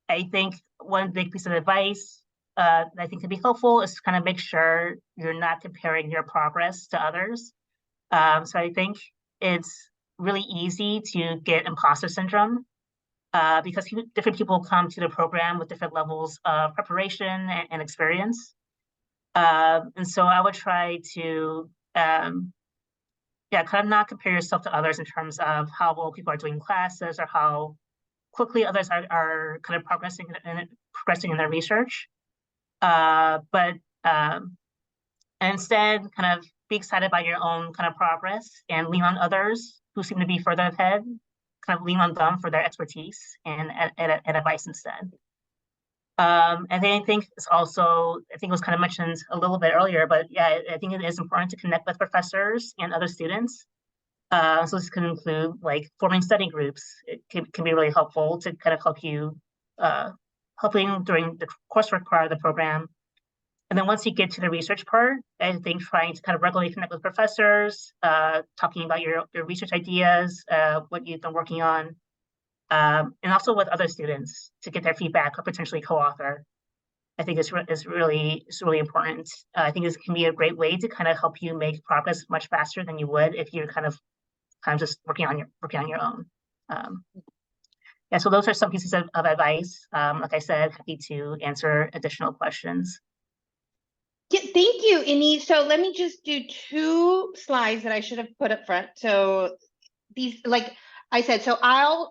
Speaker 7: I think one big piece of advice that I think can be helpful is to kind of make sure you're not comparing your progress to others. So I think it's really easy to get imposter syndrome because different people come to the program with different levels of preparation and experience. And so I would try to, kind of not compare yourself to others in terms of how well people are doing classes or how quickly others are kind of progressing in their research. But instead, kind of be excited by your own kind of progress and lean on others who seem to be further ahead, kind of lean on them for their expertise and advice instead. And then I think it's also, I think it was kind of mentioned a little bit earlier, but yeah, I think it is important to connect with professors and other students. So this can include like forming study groups. It can be really helpful to kind of help you, helping during the coursework part of the program. And then once you get to the research part, I think trying to kind of regularly connect with professors, talking about your research ideas, what you've been working on, and also with other students to get their feedback or potentially co-author. I think is really important. I think this can be a great way to kind of help you make progress much faster than you would if you're kind of just working on your own. Yeah, so those are some pieces of advice. Like I said, happy to answer additional questions.
Speaker 1: Yeah, thank you, Ini. So let me just do 2 slides that I should have put up front. So these, like I said, so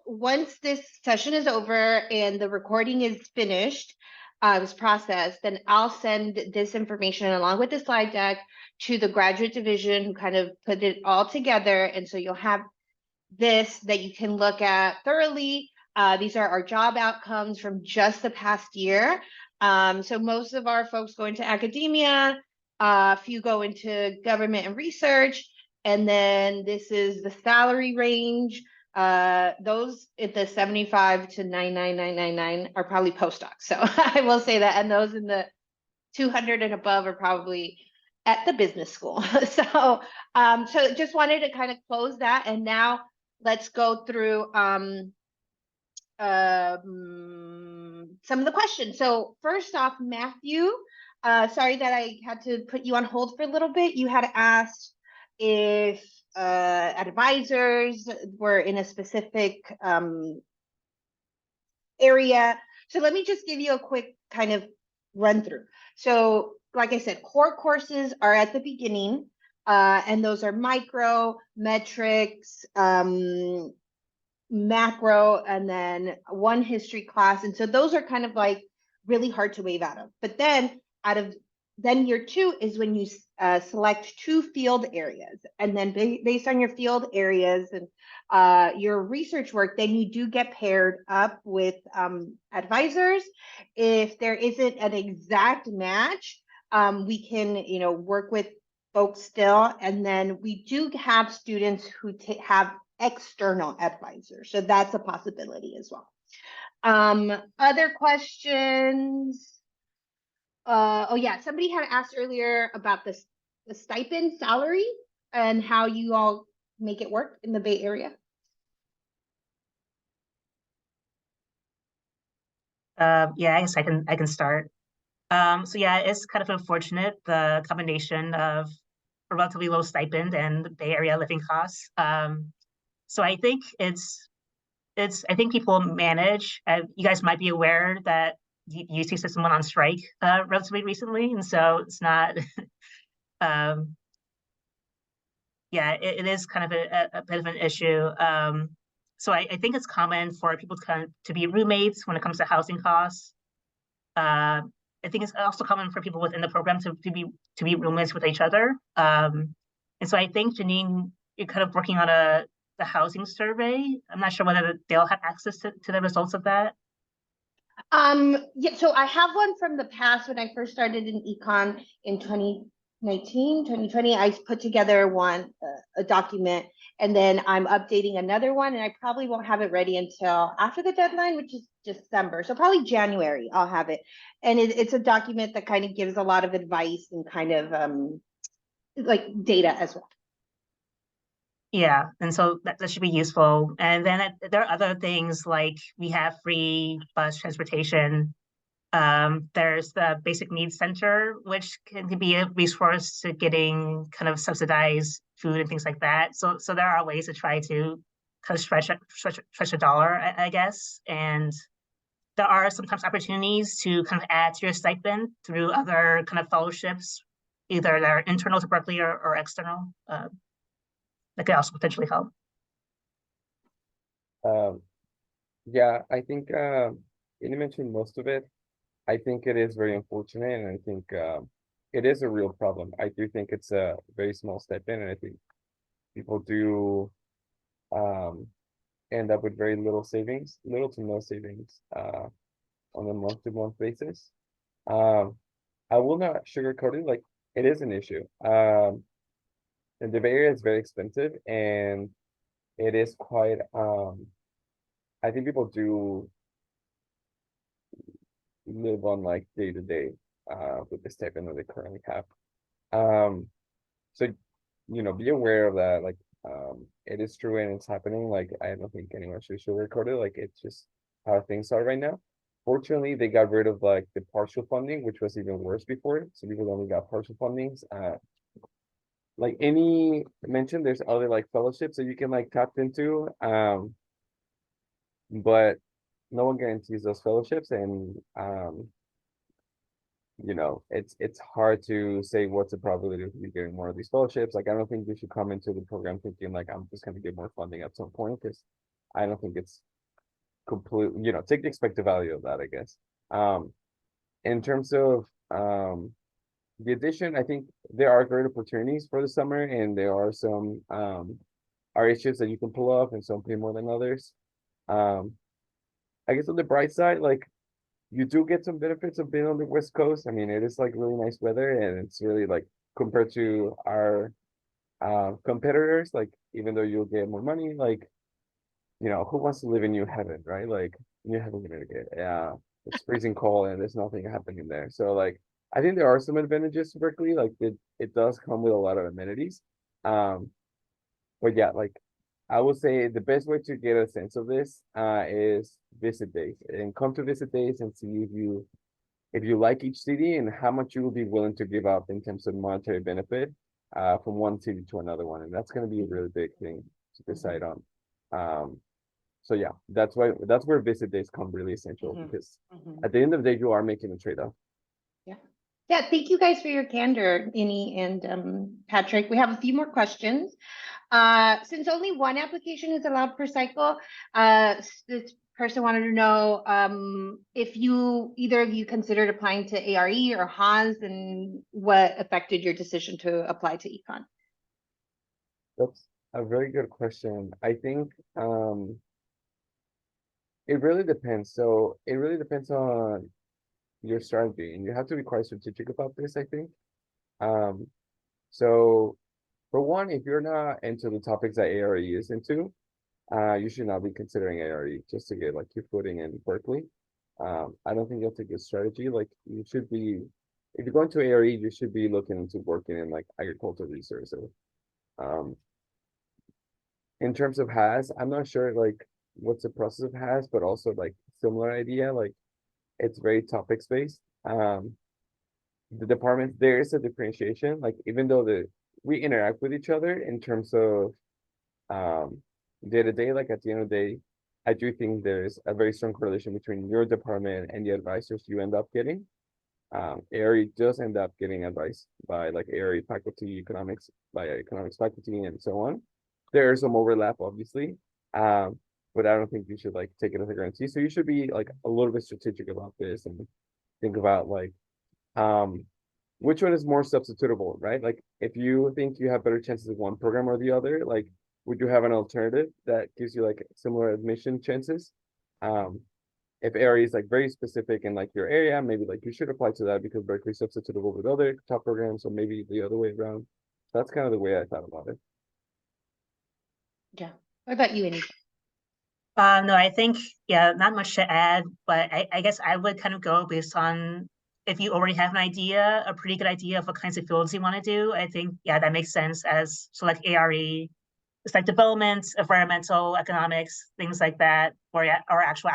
Speaker 1: once this session is over and the recording is finished, this process, then I'll send this information along with the slide deck to the graduate division who kind of put it all together. And so you'll have this that you can look at thoroughly. These are our job outcomes from just the past year. So most of our folks go into academia, a few go into government and research, and then this is the salary range. Those at the 75 to 99999 are probably postdocs. So I will say that, and those in the 200 and above are probably at the business school. So just wanted to kind of close that, and now let's go through some of the questions. So first off, Matthew, sorry that I had to put you on hold for a little bit. You had asked if advisors were in a specific area. So let me just give you a quick kind of run through. So like I said, core courses are at the beginning, and those are micro, metrics, macro, and then 1 history class. And so those are kind of like really hard to wave out of. But then out of then year 2 is when you select 2 field areas, and then based on your field areas and your research work, then you do get paired up with advisors. If there isn't an exact match, we can, you know, work with folks still, and then we do have students who have external advisors, so that's a possibility as well. Other questions? Oh yeah, somebody had asked earlier about the stipend salary and how you all make it work in the Bay Area.
Speaker 7: Yeah, I guess I can start. So yeah, it's kind of unfortunate, the combination of a relatively low stipend and Bay Area living costs. So I think I think people manage. You guys might be aware that UC system went on strike relatively recently, and so it's not. Yeah, it is kind of a bit of an issue. So I think it's common for people to be roommates when it comes to housing costs. I think it's also common for people within the program to be roommates with each other. And so I think, Janine, you're kind of working on the housing survey. I'm not sure whether they'll have access to the results of that.
Speaker 1: Yeah, so I have one from the past when I first started in Econ in 2019, 2020. I put together a document, and then I'm updating another one, and I probably won't have it ready until after the deadline, which is December. So probably January I'll have it. And it's a document that kind of gives a lot of advice and kind of like data as well.
Speaker 7: Yeah, and so that should be useful. And then there are other things like we have free bus transportation. There's the Basic Needs Center, which can be a resource to getting kind of subsidized food and things like that. So there are ways to try to kind of stretch a dollar, I guess. And there are sometimes opportunities to kind of add to your stipend through other kind of fellowships, either that are internal to Berkeley or external. That could also potentially help.
Speaker 4: Yeah, I think you mentioned most of it. I think it is very unfortunate, and I think it is a real problem. I do think it's a very small step in, and I think people do end up with very little savings, little to no savings on a month-to-month basis. I will not sugarcoat it, like it is an issue. And the Bay Area is very expensive, and it is quite I think people do live on like day to day with the stipend that they currently have. So be aware of that. Like it is true and it's happening. Like I don't think anyone should sugarcoat it. Like it's just how things are right now. Fortunately, they got rid of like the partial funding, which was even worse before. So people only got partial fundings. Like any mention, there's other like fellowships that you can like tap into. But no one guarantees those fellowships, and it's hard to say what's the probability of you getting more of these fellowships. Like I don't think you should come into the program thinking like I'm just going to get more funding at some point, because I don't think it's complete. Take the expected value of that, I guess. In terms of the addition, I think there are great opportunities for the summer, and there are some RHs that you can pull off, and some pay more than others. I guess on the bright side, like you do get some benefits of being on the West Coast. I mean, it is like really nice weather, and it's really like compared to our competitors, like even though you'll get more money, like who wants to live in New Haven, right? Like New Haven, Connecticut, yeah, it's freezing cold and there's nothing happening there. So like I think there are some advantages to Berkeley. Like it does come with a lot of amenities. But yeah, like I would say the best way to get a sense of this is visit days, and come to visit days and see if you like each city and how much you will be willing to give up in terms of monetary benefit from one city to another one. And that's going to be a really big thing to decide on. So yeah, that's where visit days come really essential, because at the end of the day, you are making a trade-off.
Speaker 1: Yeah, thank you guys for your candor, Innie and Patrick. We have a few more questions. Since only one application is allowed per cycle, this person wanted to know if either of you considered applying to ARE or Haas, and what affected your decision to apply to Econ.
Speaker 4: That's a very good question. I think it really depends. So it really depends on your strategy, and you have to be quite strategic about this, I think. So for one, if you're not into the topics that ARE is into, you should not be considering ARE just to get like your footing in Berkeley. I don't think that's a good strategy. Like you should be, if you're going to ARE, you should be looking into working in like agricultural research. Or, in terms of Haas, I'm not sure like what's the process of Haas, but also like similar idea, like it's very topics based. The departments, there is a differentiation, like even though we interact with each other in terms of day to day, like at the end of the day, I do think there's a very strong correlation between your department and the advisors you end up getting. ARE does end up getting advice by like ARE faculty, economics, by economics faculty, and so on. There's some overlap, obviously, but I don't think you should like take it as a guarantee. So you should be like a little bit strategic about this and think about like which one is more substitutable, right? Like if you think you have better chances of one program or the other, like would you have an alternative that gives you like similar admission chances? If area is like very specific in like your area, maybe like you should apply to that because Berkeley is substitutable with other top programs, so maybe the other way around. That's kind of the way I thought about it.
Speaker 1: Yeah. What about you, Annie?
Speaker 7: No, I think, yeah, not much to add, but I guess I would kind of go based on if you already have an idea, a pretty good idea of what kinds of fields you want to do. I think, yeah, that makes sense as so like ARE, it's like development, environmental economics, things like that, or actual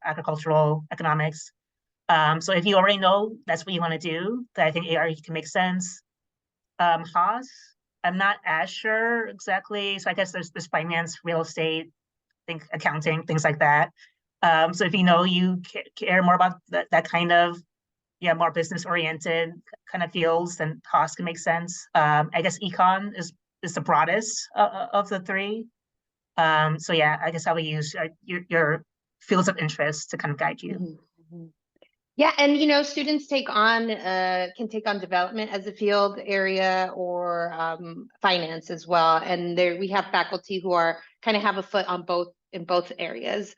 Speaker 7: agricultural economics. So if you already know that's what you want to do, then I think ARE can make sense. Haas, I'm not as sure exactly. So I guess there's finance, real estate, think accounting, things like that. So if you know you care more about that kind of, yeah, more business oriented kind of fields, then Haas can make sense. I guess Econ is the broadest of the three. So yeah, I guess I would use your fields of interest to kind of guide you.
Speaker 1: Mm-hmm. Yeah, and students can take on development as a field area or finance as well. And there we have faculty who are kind of have a foot on in both areas.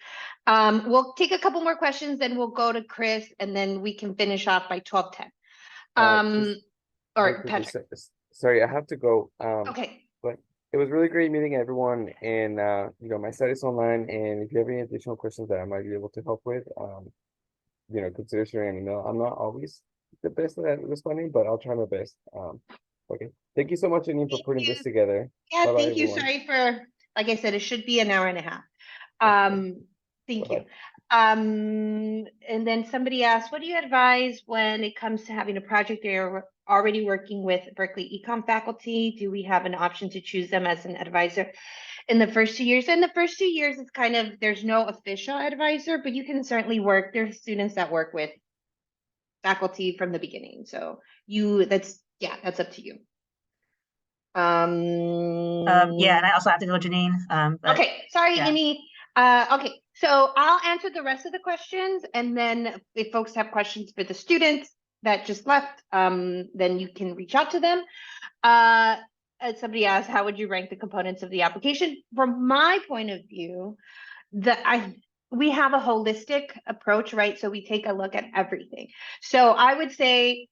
Speaker 1: We'll take a couple more questions, then we'll go to Chris, and then we can finish off by 12:10. Or Patrick.
Speaker 4: Sorry, I have to go.
Speaker 1: Okay.
Speaker 4: But it was really great meeting everyone, and my site is online, and if you have any additional questions that I might be able to help with, consider sharing an email. I'm not always the best at responding, but I'll try my best. Okay. Thank you so much, Janine, for putting this together.
Speaker 1: Yeah,
Speaker 4: Bye-bye,
Speaker 1: thank you.
Speaker 4: everyone.
Speaker 1: Sorry for, like I said, it should be an hour and a half. Thank you. And then somebody asked, what do you advise when it comes to having a project you're already working with Berkeley Econ faculty? Do we have an option to choose them as an advisor in the first 2 years? In the first 2 years, it's kind of, there's no official advisor, but you can certainly work. There's students that work with faculty from the beginning. So that's up to you.
Speaker 7: Yeah, and I also have to go, Janine.
Speaker 1: Okay, sorry,
Speaker 7: yeah.
Speaker 1: Annie. Okay, so I'll answer the rest of the questions, and then if folks have questions for the students that just left, then you can reach out to them. Somebody asked, how would you rank the components of the application? From my point of view, we have a holistic approach, right? So we take a look at everything. So I would say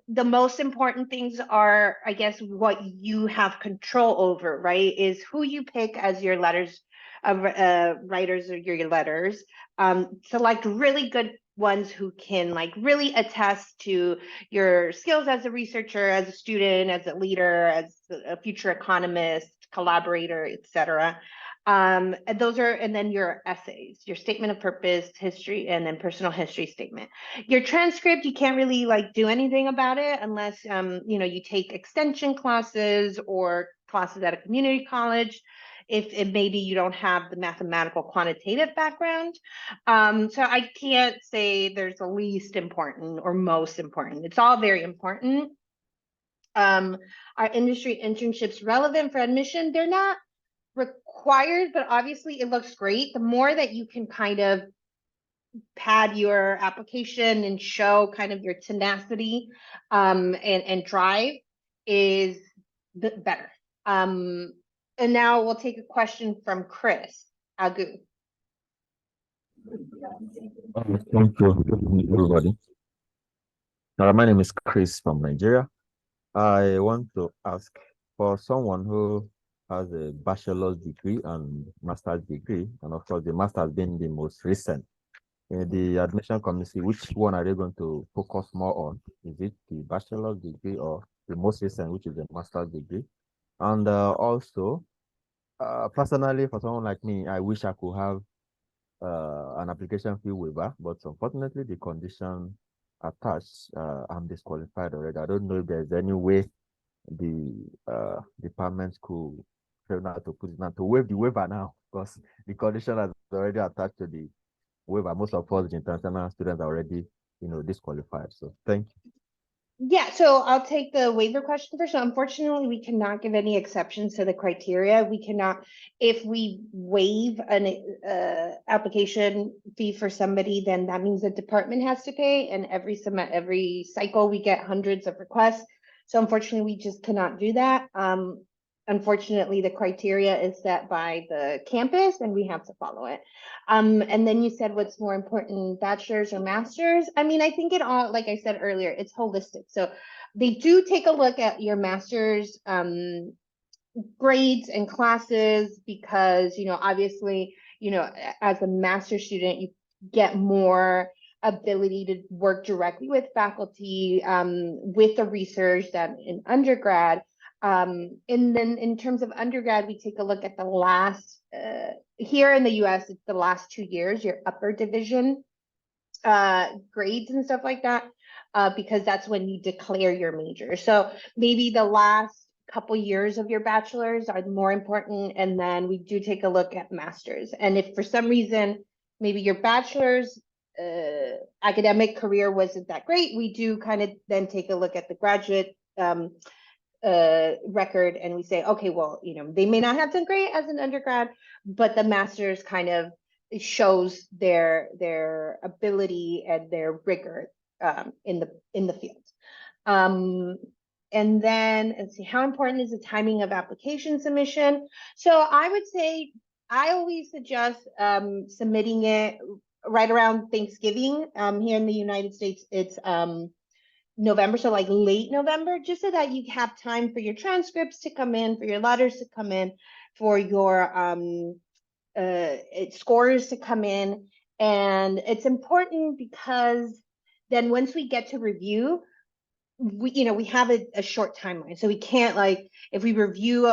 Speaker 1: the most important things are, I guess, what you have control over, right? Is who you pick as your letters of writers or your letters. Select really good ones who can like really attest to your skills as a researcher, as a student, as a leader, as a future economist, collaborator, etc. And then your essays, your statement of purpose, history, and then personal history statement. Your transcript, you can't really like do anything about it unless you take extension classes or classes at a community college. If maybe you don't have the mathematical quantitative background. So I can't say there's the least important or most important. It's all very important. Are industry internships relevant for admission? They're not required, but obviously it looks great. The more that you can kind of pad your application and show kind of your tenacity and drive is better. And now we'll take a question from Chris Agu.
Speaker 8: Thank you, everybody. My name is Chris from Nigeria. I want to ask, for someone who has a bachelor's degree and master's degree, and of course the master's being the most recent, in the admission committee, which one are they going to focus more on? Is it the bachelor's degree or the most recent, which is the master's degree? And also, personally, for someone like me, I wish I could have an application fee waiver, but unfortunately, the condition attached, I'm disqualified already. I don't know if there's any way the departments could try not to put it now to waive the waiver now, because the condition has already attached to the waiver. Most of us, the international students, are already, disqualified. So thank you.
Speaker 1: Yeah, so I'll take the waiver question first. So unfortunately, we cannot give any exceptions to the criteria. We cannot, if we waive an application fee for somebody, then that means the department has to pay. And every cycle, we get hundreds of requests. So unfortunately, we just cannot do that. Unfortunately, the criteria is set by the campus and we have to follow it. And then you said what's more important, bachelor's or master's? I mean, I think it all, like I said earlier, it's holistic. So they do take a look at your master's grades and classes because, obviously, as a master's student, you get more ability to work directly with faculty, with the research than in undergrad. And then in terms of undergrad, we take a look at the last, here in the US, it's the last 2 years, your upper division grades and stuff like that, because that's when you declare your major. So maybe the last couple years of your bachelor's are more important, and then we do take a look at master's. And if for some reason, maybe your bachelor's academic career wasn't that great, we do kind of then take a look at the graduate record and we say, okay, well, they may not have done great as an undergrad, but the master's kind of shows their ability and their rigor in the field. And then let's see, how important is the timing of application submission? So I would say I always suggest submitting it right around Thanksgiving. Here in the United States, it's November, so like late November, just so that you have time for your transcripts to come in, for your letters to come in, for your scores to come in. And it's important because then once we get to review, we have a short timeline. So we can't, like, if we review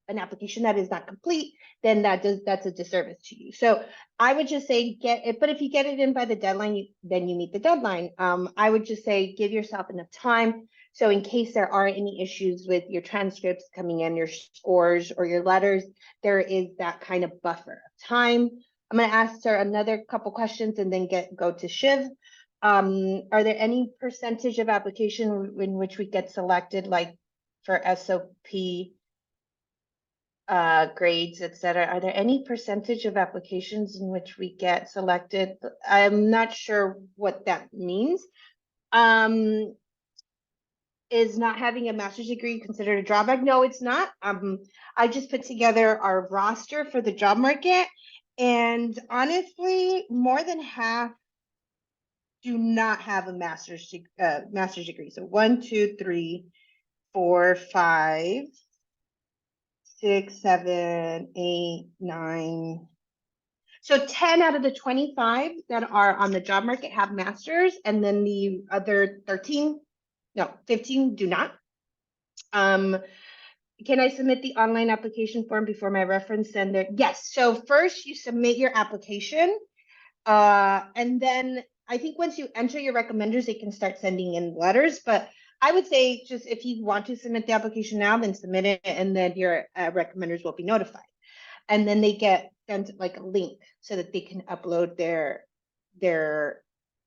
Speaker 1: an application that is not complete, then that's a disservice to you. So I would just say get it, but if you get it in by the deadline, then you meet the deadline. I would just say give yourself enough time. So in case there are any issues with your transcripts coming in, your scores or your letters, there is that kind of buffer of time. I'm going to ask her another couple questions and then go to Shiv. Are there any percentage of application in which we get selected, like for SOP grades, etc.? Are there any percentage of applications in which we get selected? I'm not sure what that means. Is not having a master's degree considered a drawback? No, it's not. I just put together our roster for the job market, and honestly, more than half do not have a master's degree. So 1, 2, 3, 4, 5, 6, 7, 8, 9. So 10 out of the 25 that are on the job market have masters, and then the other 15 do not. Can I submit the online application form before my reference sender? Yes. So first you submit your application, and then I think once you enter your recommenders, they can start sending in letters. But I would say just if you want to submit the application now, then submit it, and then your recommenders will be notified. And then they get sent like a link so that they can upload their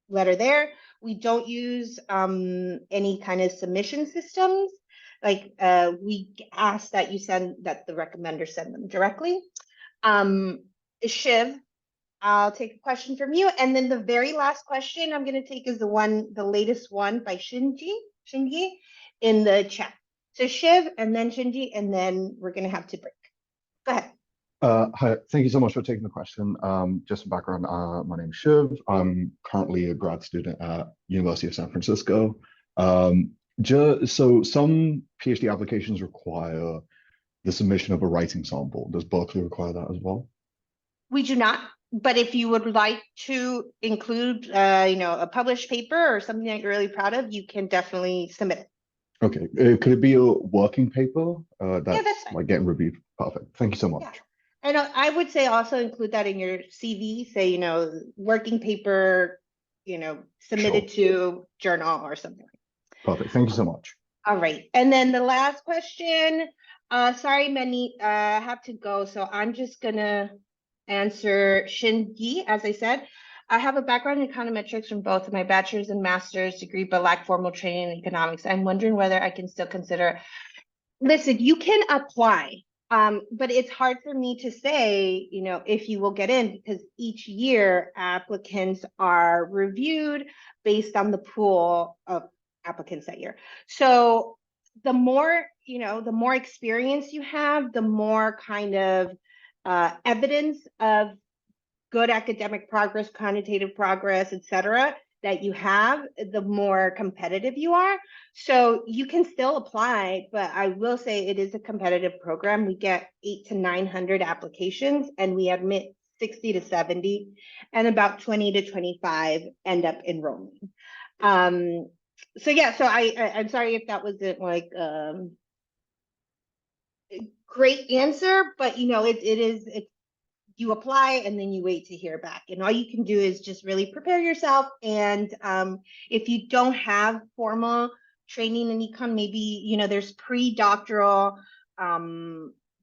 Speaker 1: letter there. We don't use any kind of submission systems. like we ask that you that the recommender send them directly. Shiv, I'll take a question from you, and then the very last question I'm going to take is the latest one by Shinji in the chat. So Shiv, and then Shinji, and then we're going to have to break. Go ahead.
Speaker 9: Hi, thank you so much for taking the question. Just some background, my name's Shiv. I'm currently a grad student at University of San Francisco. So some PhD applications require the submission of a writing sample. Does Berkeley require that as well?
Speaker 1: We do not, but if you would like to include, a published paper or something that you're really proud of, you can definitely submit it.
Speaker 9: Okay, could it be a working paper
Speaker 1: that's fine.
Speaker 9: like getting reviewed? Perfect. Thank you so much.
Speaker 1: Yeah. And I would say also include that in your CV. Say, working paper, submitted to journal or something.
Speaker 9: Perfect. Thank you so much.
Speaker 1: All right. And then the last question. Sorry, Manny, I have to go. So I'm just gonna answer Shinji, as I said. I have a background in econometrics from both my bachelor's and master's degree, but lack formal training in economics. I'm wondering whether I can still consider. Listen, you can apply. But it's hard for me to say, if you will get in, because each year applicants are reviewed based on the pool of applicants that year. So the more, the more experience you have, the more kind of evidence of good academic progress, quantitative progress, etc., that you have, the more competitive you are. So you can still apply, but I will say it is a competitive program. We get 800 to 900 applications, and we admit 60 to 70, and about 20 to 25 end up enrolling. So yeah, so I'm sorry if that wasn't like great answer, but it's you apply and then you wait to hear back, and all you can do is just really prepare yourself. And if you don't have formal training in econ, maybe there's pre-doctoral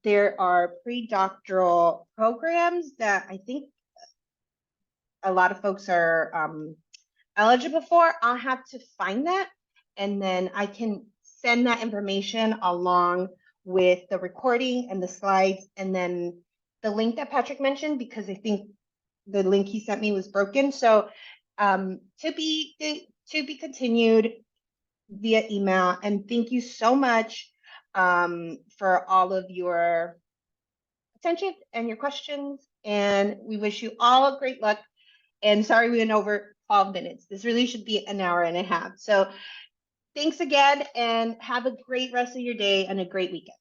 Speaker 1: there are pre-doctoral programs that I think a lot of folks are eligible for. I'll have to find that, and then I can send that information along with the recording and the slides, and then the link that Patrick mentioned, because I think the link he sent me was broken. So to be continued via email. And thank you so much for all of your attention and your questions. And we wish you all great luck. And sorry we went over 12 minutes. This really should be an hour and a half. So thanks again, and have a great rest of your day and a great weekend.